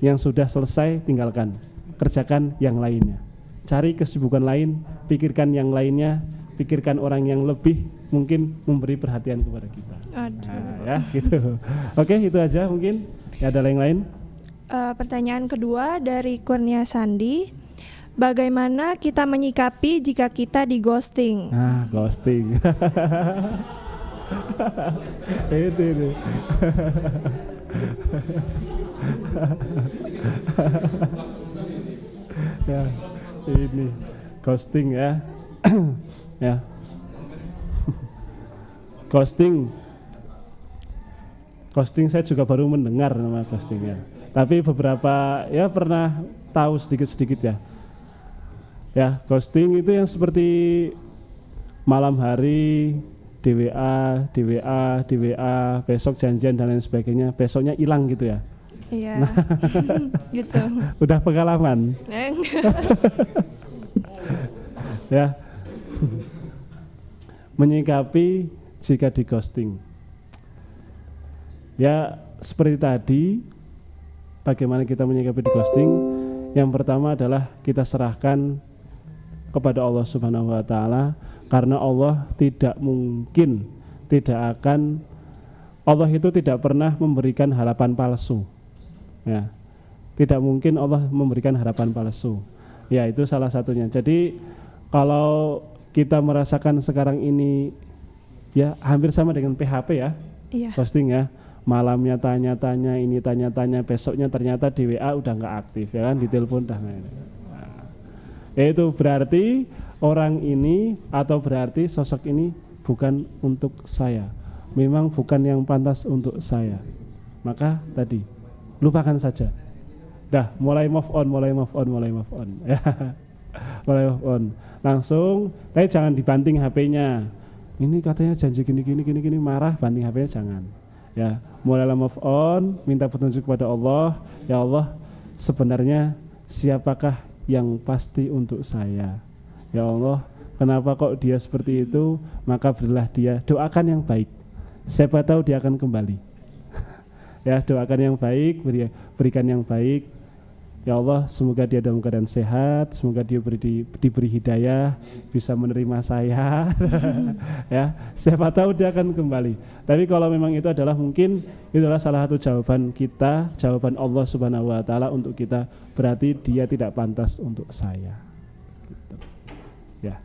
yang sudah selesai, tinggalkan, kerjakan yang lainnya. Cari kesibukan lain, pikirkan yang lainnya, pikirkan orang yang lebih mungkin memberi perhatian kepada kita. Nah, ya gitu. Oke, itu aja mungkin. Ya, ada yang lain? Pertanyaan kedua dari Kurnia Sandi. Bagaimana kita menyikapi jika kita di ghosting? Nah, ghosting. itu. Ya, ini ghosting ya. Ya. Ghosting saya juga baru mendengar nama ghostingnya. Tapi beberapa ya pernah tahu sedikit-sedikit ya. Ya, ghosting itu yang seperti malam hari di WA, besok janjian dan lain sebagainya, besoknya hilang gitu ya. Iya. Nah, gitu. Udah pengalaman. Ya. Menyikapi jika di ghosting. Ya, seperti tadi, bagaimana kita menyikapi di ghosting? Yang pertama adalah kita serahkan kepada Allah Subhanahu wa taala, karena Allah tidak mungkin, Allah itu tidak pernah memberikan harapan palsu. Ya. Tidak mungkin Allah memberikan harapan palsu. Ya, itu salah satunya. Jadi kalau kita merasakan sekarang ini ya hampir sama dengan PHP ya. Iya. Ghosting ya. Malamnya tanya-tanya, ini tanya-tanya, besoknya ternyata di WA udah nggak aktif ya kan, di telepon udah nggak. Itu berarti orang ini atau berarti sosok ini bukan untuk saya, memang bukan yang pantas untuk saya. Maka tadi lupakan saja. Dah mulai move on. Ya. Mulai move on. Langsung, tapi jangan dibanting HP-nya. Ini katanya janji gini, marah, banting HP-nya jangan. Ya, mulailah move on, minta petunjuk kepada Allah. Ya Allah, sebenarnya siapakah yang pasti untuk saya? Ya Allah, kenapa kok dia seperti itu? Maka berilah dia, doakan yang baik. Siapa tahu dia akan kembali. Ya, doakan yang baik, berikan yang baik. Ya Allah, semoga dia dalam keadaan sehat, semoga dia diberi hidayah, bisa menerima saya. Ya, siapa tahu dia akan kembali. Tapi kalau memang itu adalah mungkin itu adalah salah satu jawaban kita, jawaban Allah Subhanahu wa taala untuk kita, berarti dia tidak pantas untuk saya. Gitu. Ya.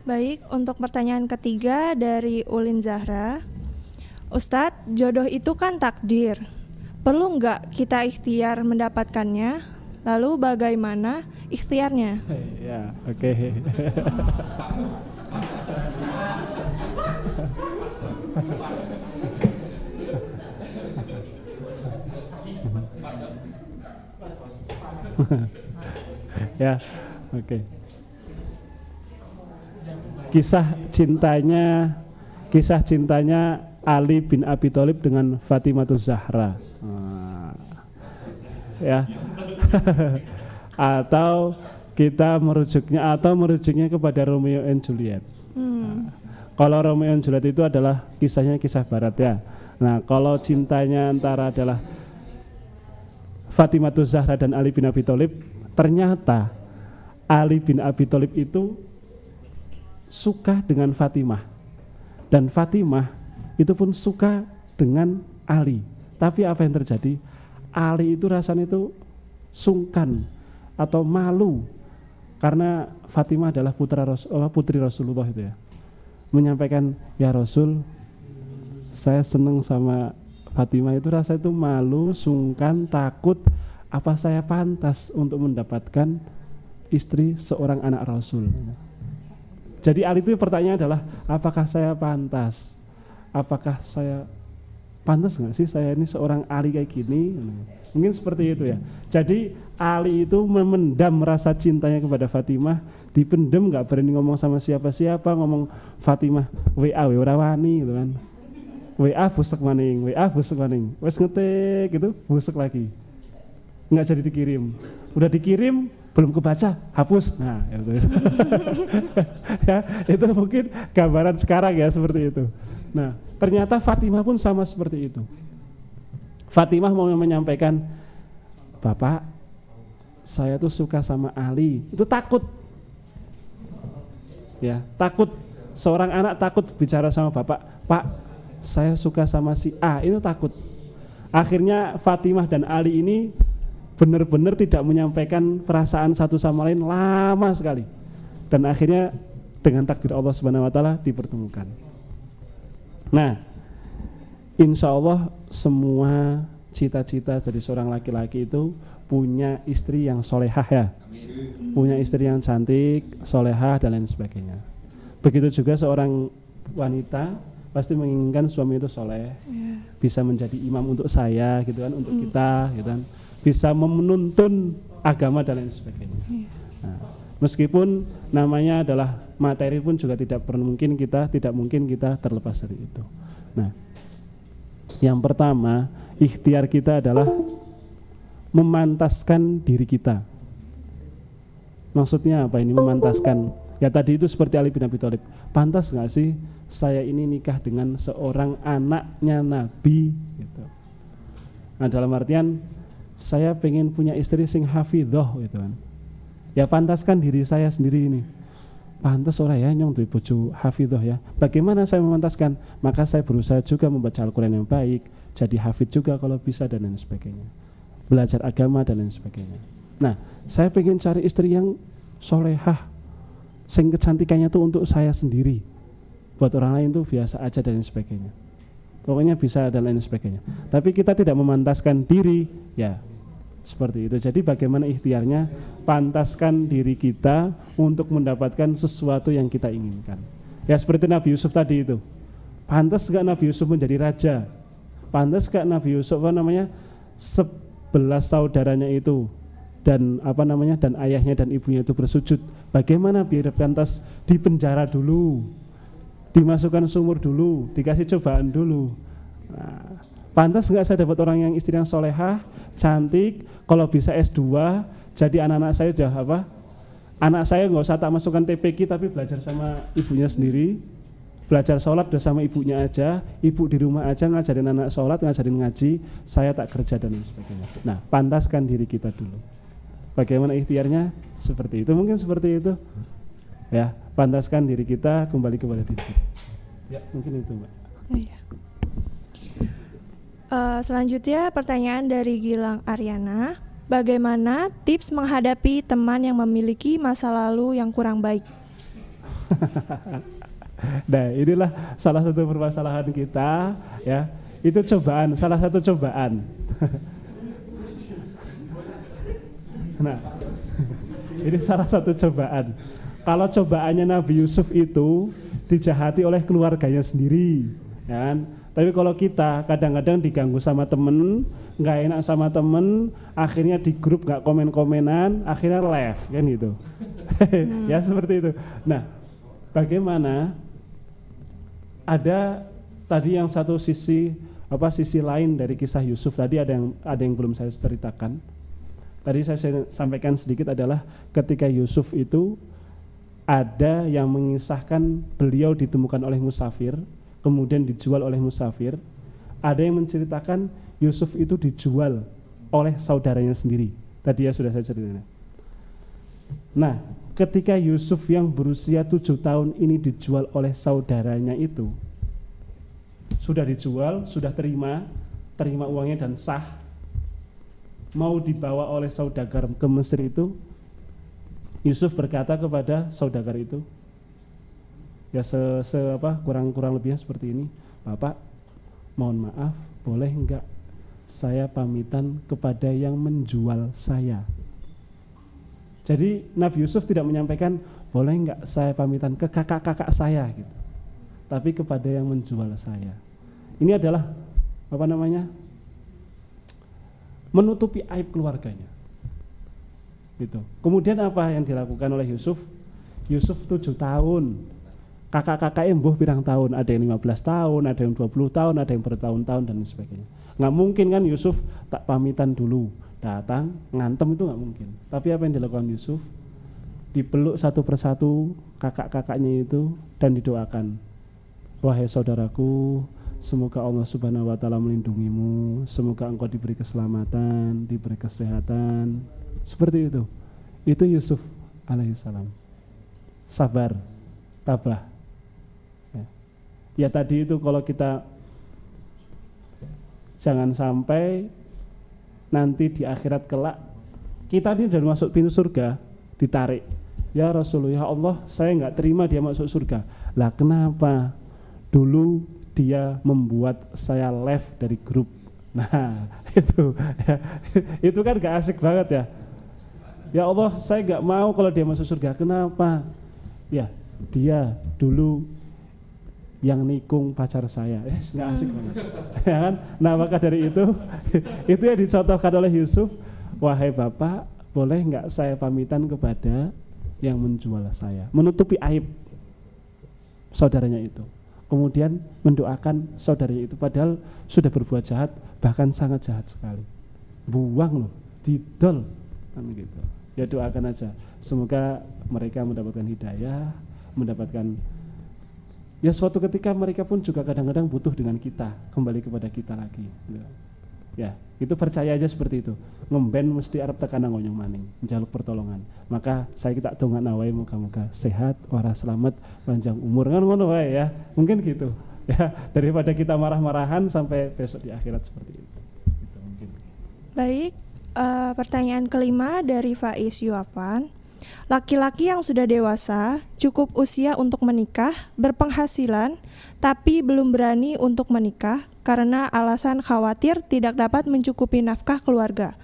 Baik, untuk pertanyaan ketiga dari Ulin Zahra. Ustadz, jodoh itu kan takdir. Perlu nggak kita ikhtiar mendapatkannya? Lalu bagaimana ikhtiarnya? Ya, oke. Ya, oke. Kisah cintanya Ali bin Abi Thalib dengan Fatimatus Zahra. Ya. Atau kita merujuknya kepada Romeo and Juliet. Kalau Romeo and Juliet itu adalah kisahnya kisah barat ya. Nah, kalau cintanya antara adalah Fatimatus Zahra dan Ali bin Abi Thalib, ternyata Ali bin Abi Thalib itu suka dengan Fatimah. Dan Fatimah itu pun suka dengan Ali. Tapi apa yang terjadi? Ali itu rasanya itu sungkan atau malu karena Fatimah adalah putri Rasulullah itu ya. Menyampaikan, ya Rasul, saya senang sama Fatimah, itu rasa itu malu, sungkan, takut, apa saya pantas untuk mendapatkan istri seorang anak Rasul. Jadi Ali itu pertanyaan adalah, apakah saya pantas? Apakah saya pantas nggak sih saya ini seorang Ali kayak gini? Mungkin seperti itu ya. Jadi Ali itu memendam rasa cintanya kepada Fatimah, dipendam, nggak berani ngomong sama siapa-siapa, ngomong Fatimah WA ora wani gitu kan. WA busek maning, wes ngetik gitu, busek lagi, nggak jadi dikirim. Udah dikirim belum kebaca, hapus. Nah, itu. Ya, itu mungkin gambaran sekarang ya seperti itu. Nah, ternyata Fatimah pun sama seperti itu. Fatimah mau menyampaikan, Bapak, saya tuh suka sama Ali. Itu takut. Ya, takut, seorang anak takut bicara sama bapak, Pak, saya suka sama si A, itu takut. Akhirnya Fatimah dan Ali ini benar-benar tidak menyampaikan perasaan satu sama lain lama sekali. Dan akhirnya dengan takdir Allah Subhanahu wa taala dipertemukan. Nah, insya Allah semua cita-cita dari seorang laki-laki itu punya istri yang solehah ya. Punya istri yang cantik, solehah dan lain sebagainya. Begitu juga seorang wanita pasti menginginkan suami itu soleh, bisa menjadi imam untuk saya gitu kan, untuk kita gitu kan, bisa menuntun agama dan lain sebagainya. Nah, meskipun namanya adalah materi pun juga tidak mungkin kita terlepas dari itu. Nah, yang pertama ikhtiar kita adalah memantaskan diri kita. Maksudnya apa ini memantaskan? Ya tadi itu seperti Ali bin Abi Thalib. Pantas nggak sih saya ini nikah dengan seorang anaknya Nabi? Gitu. Nah dalam artian saya pengen punya istri sing hafidhoh gitu kan. Ya pantaskan diri saya sendiri ini. Pantas orang ya nyong tuh bojo hafidhoh ya. Bagaimana saya memantaskan? Maka saya berusaha juga membaca Al-Quran yang baik, jadi hafid juga kalau bisa dan lain sebagainya. Belajar agama dan lain sebagainya. Nah, saya pengen cari istri yang solehah, sing kecantikannya tuh untuk saya sendiri. Buat orang lain tuh biasa aja dan lain sebagainya. Pokoknya bisa dan lain sebagainya. Tapi kita tidak memantaskan diri, ya seperti itu. Jadi bagaimana ikhtiarnya pantaskan diri kita untuk mendapatkan sesuatu yang kita inginkan. Ya seperti Nabi Yusuf tadi itu. Pantas gak Nabi Yusuf menjadi raja? Pantas gak Nabi Yusuf 11 saudaranya itu dan dan ayahnya dan ibunya itu bersujud? Bagaimana biar pantas di penjara dulu, dimasukkan sumur dulu, dikasih cobaan dulu. Nah, pantas nggak saya dapat orang yang istri yang solehah, cantik, kalau bisa S2, jadi anak-anak saya udah anak saya nggak usah tak masukkan TPQ tapi belajar sama ibunya sendiri, belajar sholat udah sama ibunya aja, ibu di rumah aja ngajarin anak sholat, ngajarin ngaji, saya tak kerja dan sebagainya. Nah, pantaskan diri kita dulu. Bagaimana ikhtiarnya? Seperti itu, mungkin seperti itu. Ya, pantaskan diri kita kembali kepada diri. Ya, mungkin itu, Mbak. Iya. Selanjutnya pertanyaan dari Gilang Aryana. Bagaimana tips menghadapi teman yang memiliki masa lalu yang kurang baik? Nah, inilah salah satu permasalahan kita, ya. Itu cobaan, salah satu cobaan. Nah, ini salah satu cobaan. Kalau cobaannya Nabi Yusuf itu dijahati oleh keluarganya sendiri, kan? Tapi kalau kita kadang-kadang diganggu sama temen, nggak enak sama temen, akhirnya di grup nggak komen-komenan, akhirnya left, kan gitu. Ya seperti itu. Nah, bagaimana? Ada tadi yang satu sisi lain dari kisah Yusuf tadi ada yang belum saya ceritakan. Tadi saya sampaikan sedikit adalah ketika Yusuf itu ada yang mengisahkan beliau ditemukan oleh musafir, kemudian dijual oleh musafir. Ada yang menceritakan Yusuf itu dijual oleh saudaranya sendiri. Tadi ya sudah saya ceritakan. Nah, ketika Yusuf yang berusia 7 tahun ini dijual oleh saudaranya itu, sudah dijual, sudah terima uangnya dan sah, mau dibawa oleh saudagar ke Mesir itu, Yusuf berkata kepada saudagar itu, ya kurang lebihnya seperti ini, Bapak, mohon maaf, boleh enggak saya pamitan kepada yang menjual saya? Jadi Nabi Yusuf tidak menyampaikan boleh enggak saya pamitan ke kakak-kakak saya gitu, tapi kepada yang menjual saya. Ini adalah menutupi aib keluarganya. Gitu. Kemudian apa yang dilakukan oleh Yusuf? Yusuf 7 tahun. Kakak-kakaknya mbuh pirang tahun, ada yang 15 tahun, ada yang 20 tahun, ada yang bertahun-tahun dan sebagainya. Nggak mungkin kan Yusuf tak pamitan dulu, datang, ngantem, itu nggak mungkin. Tapi apa yang dilakukan Yusuf? Dipeluk satu persatu kakak-kakaknya itu dan didoakan. Wahai saudaraku, semoga Allah Subhanahu wa taala melindungimu, semoga engkau diberi keselamatan, diberi kesehatan. Seperti itu. Itu Yusuf alaihissalam. Sabar. tabah. Ya tadi itu kalau kita jangan sampai nanti di akhirat kelak kita ini sudah masuk pintu surga ditarik. Ya Rasulullah, ya Allah, saya nggak terima dia masuk surga. Lah kenapa? Dulu dia membuat saya left dari grup. Nah itu ya, itu kan gak asik banget ya. Ya Allah, saya nggak mau kalau dia masuk surga. Kenapa? Ya dia dulu yang nikung pacar saya. Nggak asik banget. Ya kan? Nah maka dari itu yang dicontohkan oleh Yusuf. Wahai bapak, boleh nggak saya pamitan kepada yang menjual saya, menutupi aib saudaranya itu, kemudian mendoakan saudaranya itu padahal sudah berbuat jahat, bahkan sangat jahat sekali, buang loh, didol kan gitu. Ya doakan aja, semoga mereka mendapatkan hidayah, mendapatkan ya suatu ketika mereka pun juga kadang-kadang butuh dengan kita, kembali kepada kita lagi. Ya, itu percaya aja seperti itu. Ngemben mesti arep tekan ngonyong maning, njaluk pertolongan. Maka saya kita dongan awai muga-muga sehat, waras selamat, panjang umur kan ngono wae ya. Mungkin gitu. Ya, daripada kita marah-marahan sampai besok di akhirat seperti itu. Gitu mungkin. Baik, pertanyaan kelima dari Faiz Yuapan. Laki-laki yang sudah dewasa, cukup usia untuk menikah, berpenghasilan, tapi belum berani untuk menikah karena alasan khawatir tidak dapat mencukupi nafkah keluarga.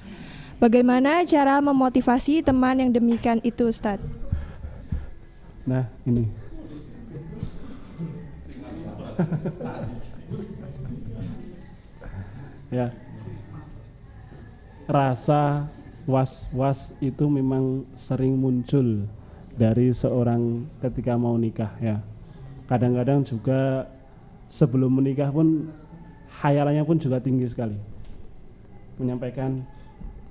Bagaimana cara memotivasi teman yang demikian itu, Ustadz? Nah, ini. Ya. Rasa was-was itu memang sering muncul dari seorang ketika mau nikah ya. Kadang-kadang juga sebelum menikah pun khayalannya pun juga tinggi sekali. Menyampaikan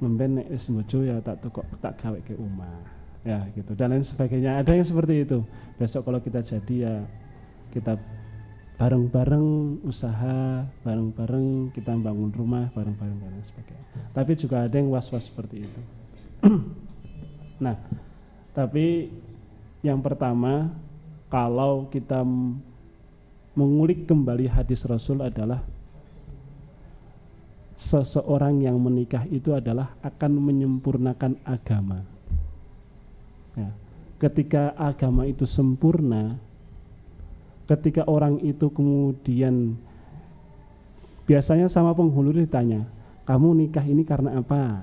memben nek wis bojo ya tak tukok tak gawe ke omah. Ya gitu dan lain sebagainya. Ada yang seperti itu. Besok kalau kita jadi ya kita bareng-bareng usaha, bareng-bareng kita bangun rumah, bareng-bareng dan sebagainya. Tapi juga ada yang was-was seperti itu. Nah, tapi yang pertama, kalau kita mengulik kembali hadis Rasul adalah seseorang yang menikah itu adalah akan menyempurnakan agama. Ya. Ketika agama itu sempurna, ketika orang itu kemudian biasanya sama penghulu ditanya, kamu nikah ini karena apa?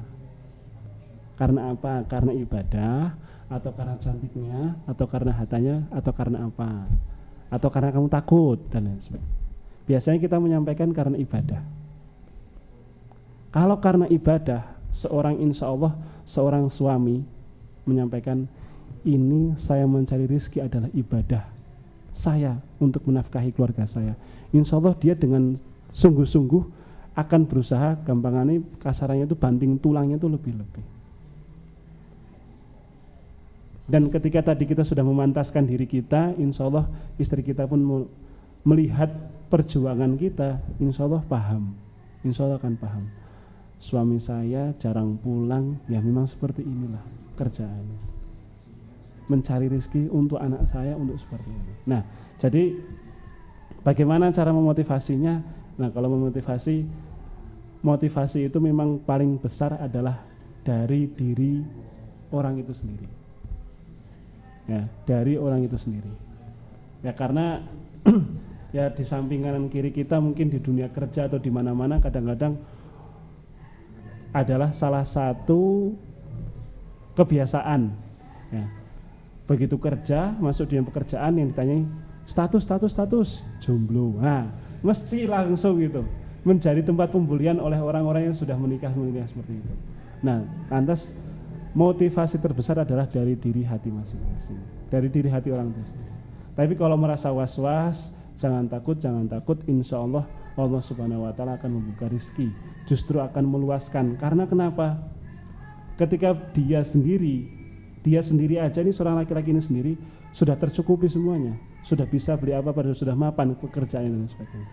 Karena apa? Karena ibadah, atau karena cantiknya, atau karena hartanya, atau karena apa? Atau karena kamu takut dan lain sebagainya. Biasanya kita menyampaikan karena ibadah. Kalau karena ibadah, seorang insya Allah, seorang suami menyampaikan, ini saya mencari rezeki adalah ibadah saya untuk menafkahi keluarga saya. Insya Allah dia dengan sungguh-sungguh akan berusaha, gampangannya kasarannya itu banting tulangnya itu lebih-lebih. Dan ketika tadi kita sudah memantaskan diri kita, insya Allah istri kita pun melihat perjuangan kita, insya Allah paham, insya Allah akan paham. Suami saya jarang pulang, ya memang seperti inilah kerjaannya. Mencari rezeki untuk anak saya, untuk seperti ini. Nah, jadi bagaimana cara memotivasinya? Nah, kalau motivasi itu memang paling besar adalah dari diri orang itu sendiri. Ya, dari orang itu sendiri. Ya, karena ya di samping kanan kiri kita mungkin di dunia kerja atau di mana-mana kadang-kadang adalah salah satu kebiasaan. Ya. Begitu kerja, masuk di pekerjaan yang ditanyai status jomblo. Nah, mesti langsung gitu menjadi tempat pembulian oleh orang-orang yang sudah menikah seperti itu. Nah, lantas motivasi terbesar adalah dari diri hati masing-masing, dari diri hati orang itu. Tapi kalau merasa was-was, jangan takut, insya Allah Allah Subhanahu Wa Taala akan membuka rezeki, justru akan meluaskan. Karena kenapa? Ketika dia sendiri aja, ini seorang laki-laki ini sendiri sudah tercukupi semuanya, sudah bisa beli apa, pada sudah mapan pekerjaan dan sebagainya.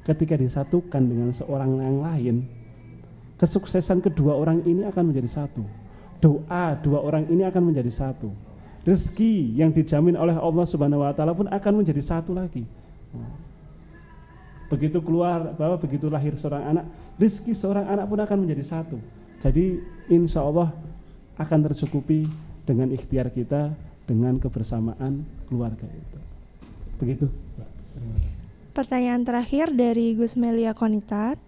Ketika disatukan dengan seorang yang lain, kesuksesan kedua orang ini akan menjadi satu. Doa dua orang ini akan menjadi satu. rezeki yang dijamin oleh Allah Subhanahu wa taala pun akan menjadi satu lagi. Begitu keluar bahwa begitu lahir seorang anak, rezeki seorang anak pun akan menjadi satu. Jadi insya Allah akan tercukupi dengan ikhtiar kita, dengan kebersamaan keluarga itu. Begitu. Pertanyaan terakhir dari Gus Melia Konitat,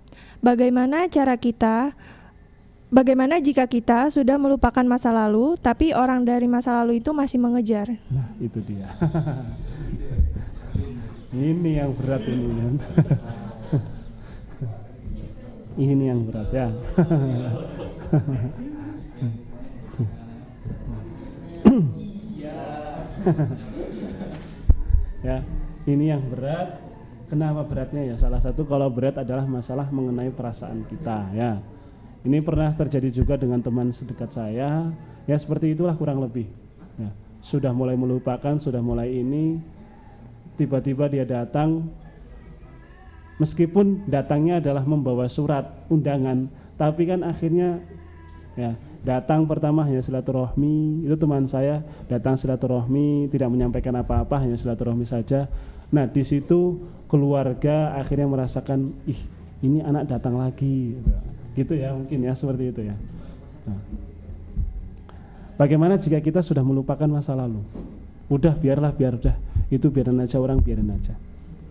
bagaimana jika kita sudah melupakan masa lalu, tapi orang dari masa lalu itu masih mengejar? Nah, itu dia. Ini yang berat ini. Ini yang berat ya. Ya, ini yang berat. Kenapa beratnya ya? Salah satu kalau berat adalah masalah mengenai perasaan kita ya. Ini pernah terjadi juga dengan teman sedekat saya. Ya seperti itulah kurang lebih. Ya, sudah mulai melupakan, sudah mulai ini, tiba-tiba dia datang. Meskipun datangnya adalah membawa surat undangan, tapi kan akhirnya ya datang pertama hanya silaturahmi. Itu teman saya datang silaturahmi, tidak menyampaikan apa-apa, hanya silaturahmi saja. Nah di situ keluarga akhirnya merasakan, ih ini anak datang lagi, gitu ya mungkin ya seperti itu ya. Nah, bagaimana jika kita sudah melupakan masa lalu? Udah biar udah itu biarin aja orang biarin aja.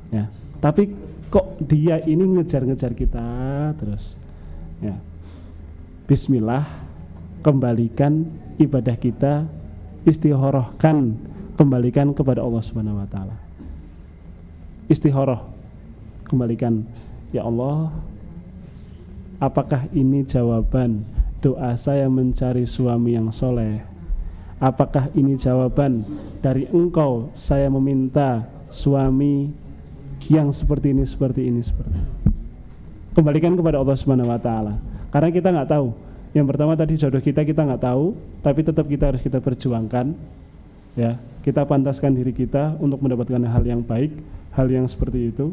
Ya. Tapi kok dia ini ngejar-ngejar kita terus? Ya. Bismillah, kembalikan ibadah kita, istikharahkan, kembalikan kepada Allah Subhanahu wa taala. Istikharah, kembalikan, ya Allah, apakah ini jawaban doa saya mencari suami yang soleh? Apakah ini jawaban dari Engkau saya meminta suami yang seperti ini? Kembalikan kepada Allah Subhanahu wa taala. Karena kita nggak tahu. Yang pertama tadi jodoh kita nggak tahu, tapi tetap kita harus kita perjuangkan. Ya, kita pantaskan diri kita untuk mendapatkan hal yang baik, hal yang seperti itu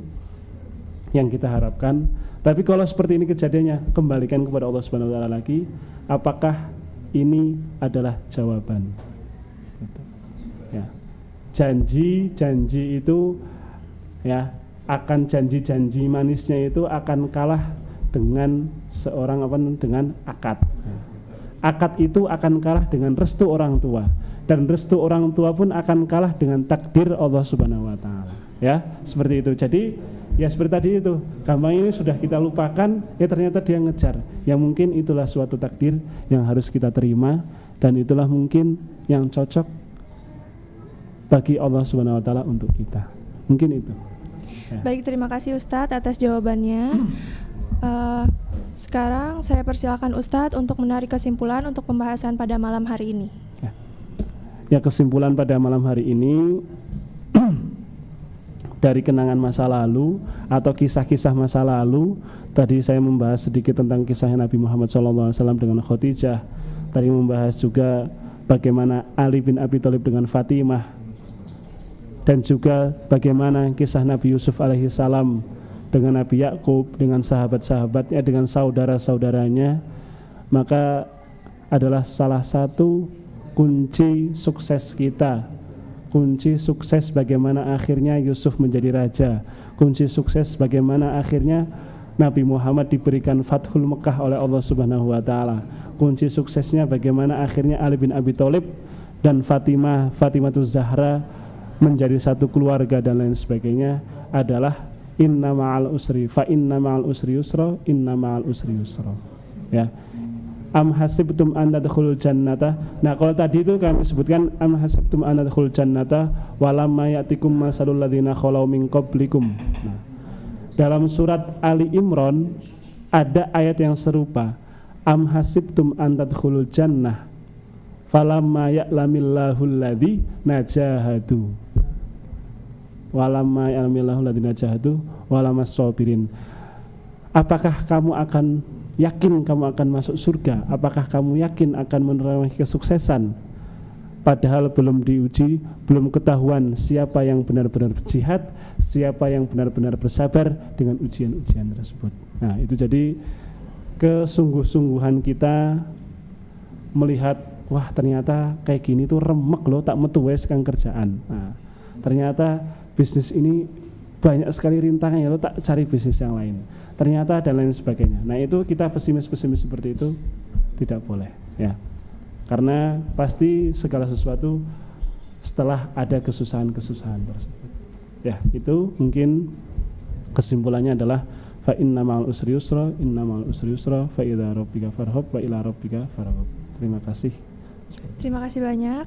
yang kita harapkan. Tapi kalau seperti ini kejadiannya, kembalikan kepada Allah Subhanahu wa taala lagi. Apakah ini adalah jawaban? Ya. Janji itu ya akan janji manisnya itu akan kalah dengan dengan akad. Akad itu akan kalah dengan restu orang tua, dan restu orang tua pun akan kalah dengan takdir Allah Subhanahu wa taala. Ya, seperti itu. Jadi ya seperti tadi itu, gampang ini sudah kita lupakan, ya ternyata dia ngejar. Ya mungkin itulah suatu takdir yang harus kita terima, dan itulah mungkin yang cocok bagi Allah Subhanahu wa taala untuk kita. Mungkin itu. Ya. Baik, terima kasih Ustadz atas jawabannya. Sekarang saya persilakan Ustadz untuk menarik kesimpulan untuk pembahasan pada malam hari ini. Ya, kesimpulan pada malam hari ini dari kenangan masa lalu atau kisah-kisah masa lalu. Tadi saya membahas sedikit tentang kisahnya Nabi Muhammad SAW dengan Khadijah. Tadi membahas juga bagaimana Ali bin Abi Thalib dengan Fatimah, dan juga bagaimana kisah Nabi Yusuf alaihissalam dengan Nabi Yakub, dengan sahabat-sahabatnya, dengan saudara-saudaranya. Maka adalah salah satu kunci sukses kita. Kunci sukses bagaimana akhirnya Yusuf menjadi raja. Kunci sukses bagaimana akhirnya Nabi Muhammad diberikan Fathul Mekah oleh Allah Subhanahu wa taala. Kunci suksesnya bagaimana akhirnya Ali bin Abi Thalib dan Fatimahuz Zahra menjadi satu keluarga dan lain sebagainya adalah inna ma'al usri fa inna ma'al usri yusra, inna ma'al usri yusra. Ya. Am hasibtum an tadkhulul jannata. Nah, kalau tadi itu kami sebutkan am hasibtum an tadkhulul jannata walamma ya'tikum masalul ladzina khalau min qablikum. Nah, dalam surat Ali Imran ada ayat yang serupa. Am hasibtum an tadkhulul jannah falamma ya'lamillahu alladzi najahadu walamma ya'lamillahu alladzi najahadu walamas sabirin. Apakah kamu akan yakin kamu akan masuk surga? Apakah kamu yakin akan menerima kesuksesan? Padahal belum diuji, belum ketahuan siapa yang benar-benar berjihad, siapa yang benar-benar bersabar dengan ujian-ujian tersebut. Nah, itu jadi kesungguh-sungguhan kita melihat wah ternyata kayak gini tuh remek loh, tak metu wes kang kerjaan. Nah, ternyata bisnis ini banyak sekali rintangannya, lo tak cari bisnis yang lain. Ternyata dan lain sebagainya. Nah itu kita pesimis-pesimis seperti itu tidak boleh ya. Karena pasti segala sesuatu setelah ada kesusahan-kesusahan tersebut. Ya, itu mungkin kesimpulannya adalah fa inna ma'al usri yusra, inna ma'al usri yusra, fa idza rabbika farhab wa ila rabbika farghab. Terima kasih. Terima kasih banyak.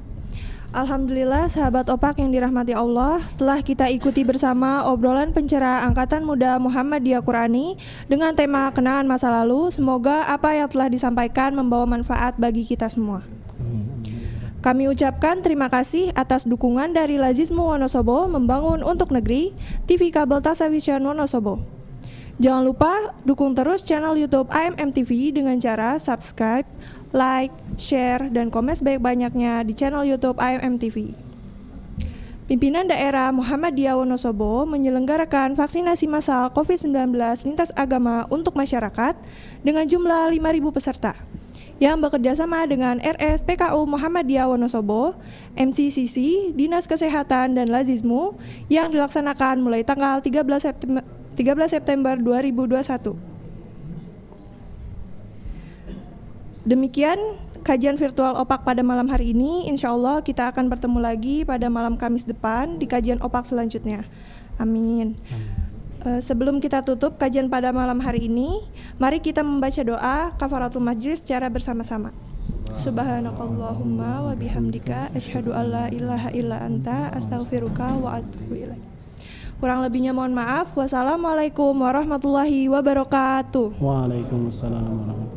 Alhamdulillah sahabat Opak yang dirahmati Allah, telah kita ikuti bersama obrolan pencerah Angkatan Muda Muhammadiyah Qurani dengan tema kenangan masa lalu. Semoga apa yang telah disampaikan membawa manfaat bagi kita semua. Kami ucapkan terima kasih atas dukungan dari Lazismu Wonosobo Membangun untuk Negeri, TV Kabel Tasavision Wonosobo. Jangan lupa dukung terus channel YouTube AMM TV dengan cara subscribe, like, share, dan komen sebanyak-banyaknya di channel YouTube AMM TV. Pimpinan Daerah Muhammadiyah Wonosobo menyelenggarakan vaksinasi massal COVID-19 lintas agama untuk masyarakat dengan jumlah 5.000 peserta yang bekerjasama dengan RS PKU Muhammadiyah Wonosobo, MCCC, Dinas Kesehatan, dan Lazismu yang dilaksanakan mulai tanggal 13 September 2021. Demikian kajian virtual Opak pada malam hari ini. Insya Allah kita akan bertemu lagi pada malam Kamis depan di kajian Opak selanjutnya. Amin. Sebelum kita tutup kajian pada malam hari ini, mari kita membaca doa kafaratul majlis secara bersama-sama. Subhanakallahumma wa bihamdika asyhadu alla ilaha illa anta astaghfiruka wa atubu ilaik. Kurang lebihnya mohon maaf. Wassalamualaikum warahmatullahi wabarakatuh. Waalaikumsalam warahmatullahi wabarakatuh.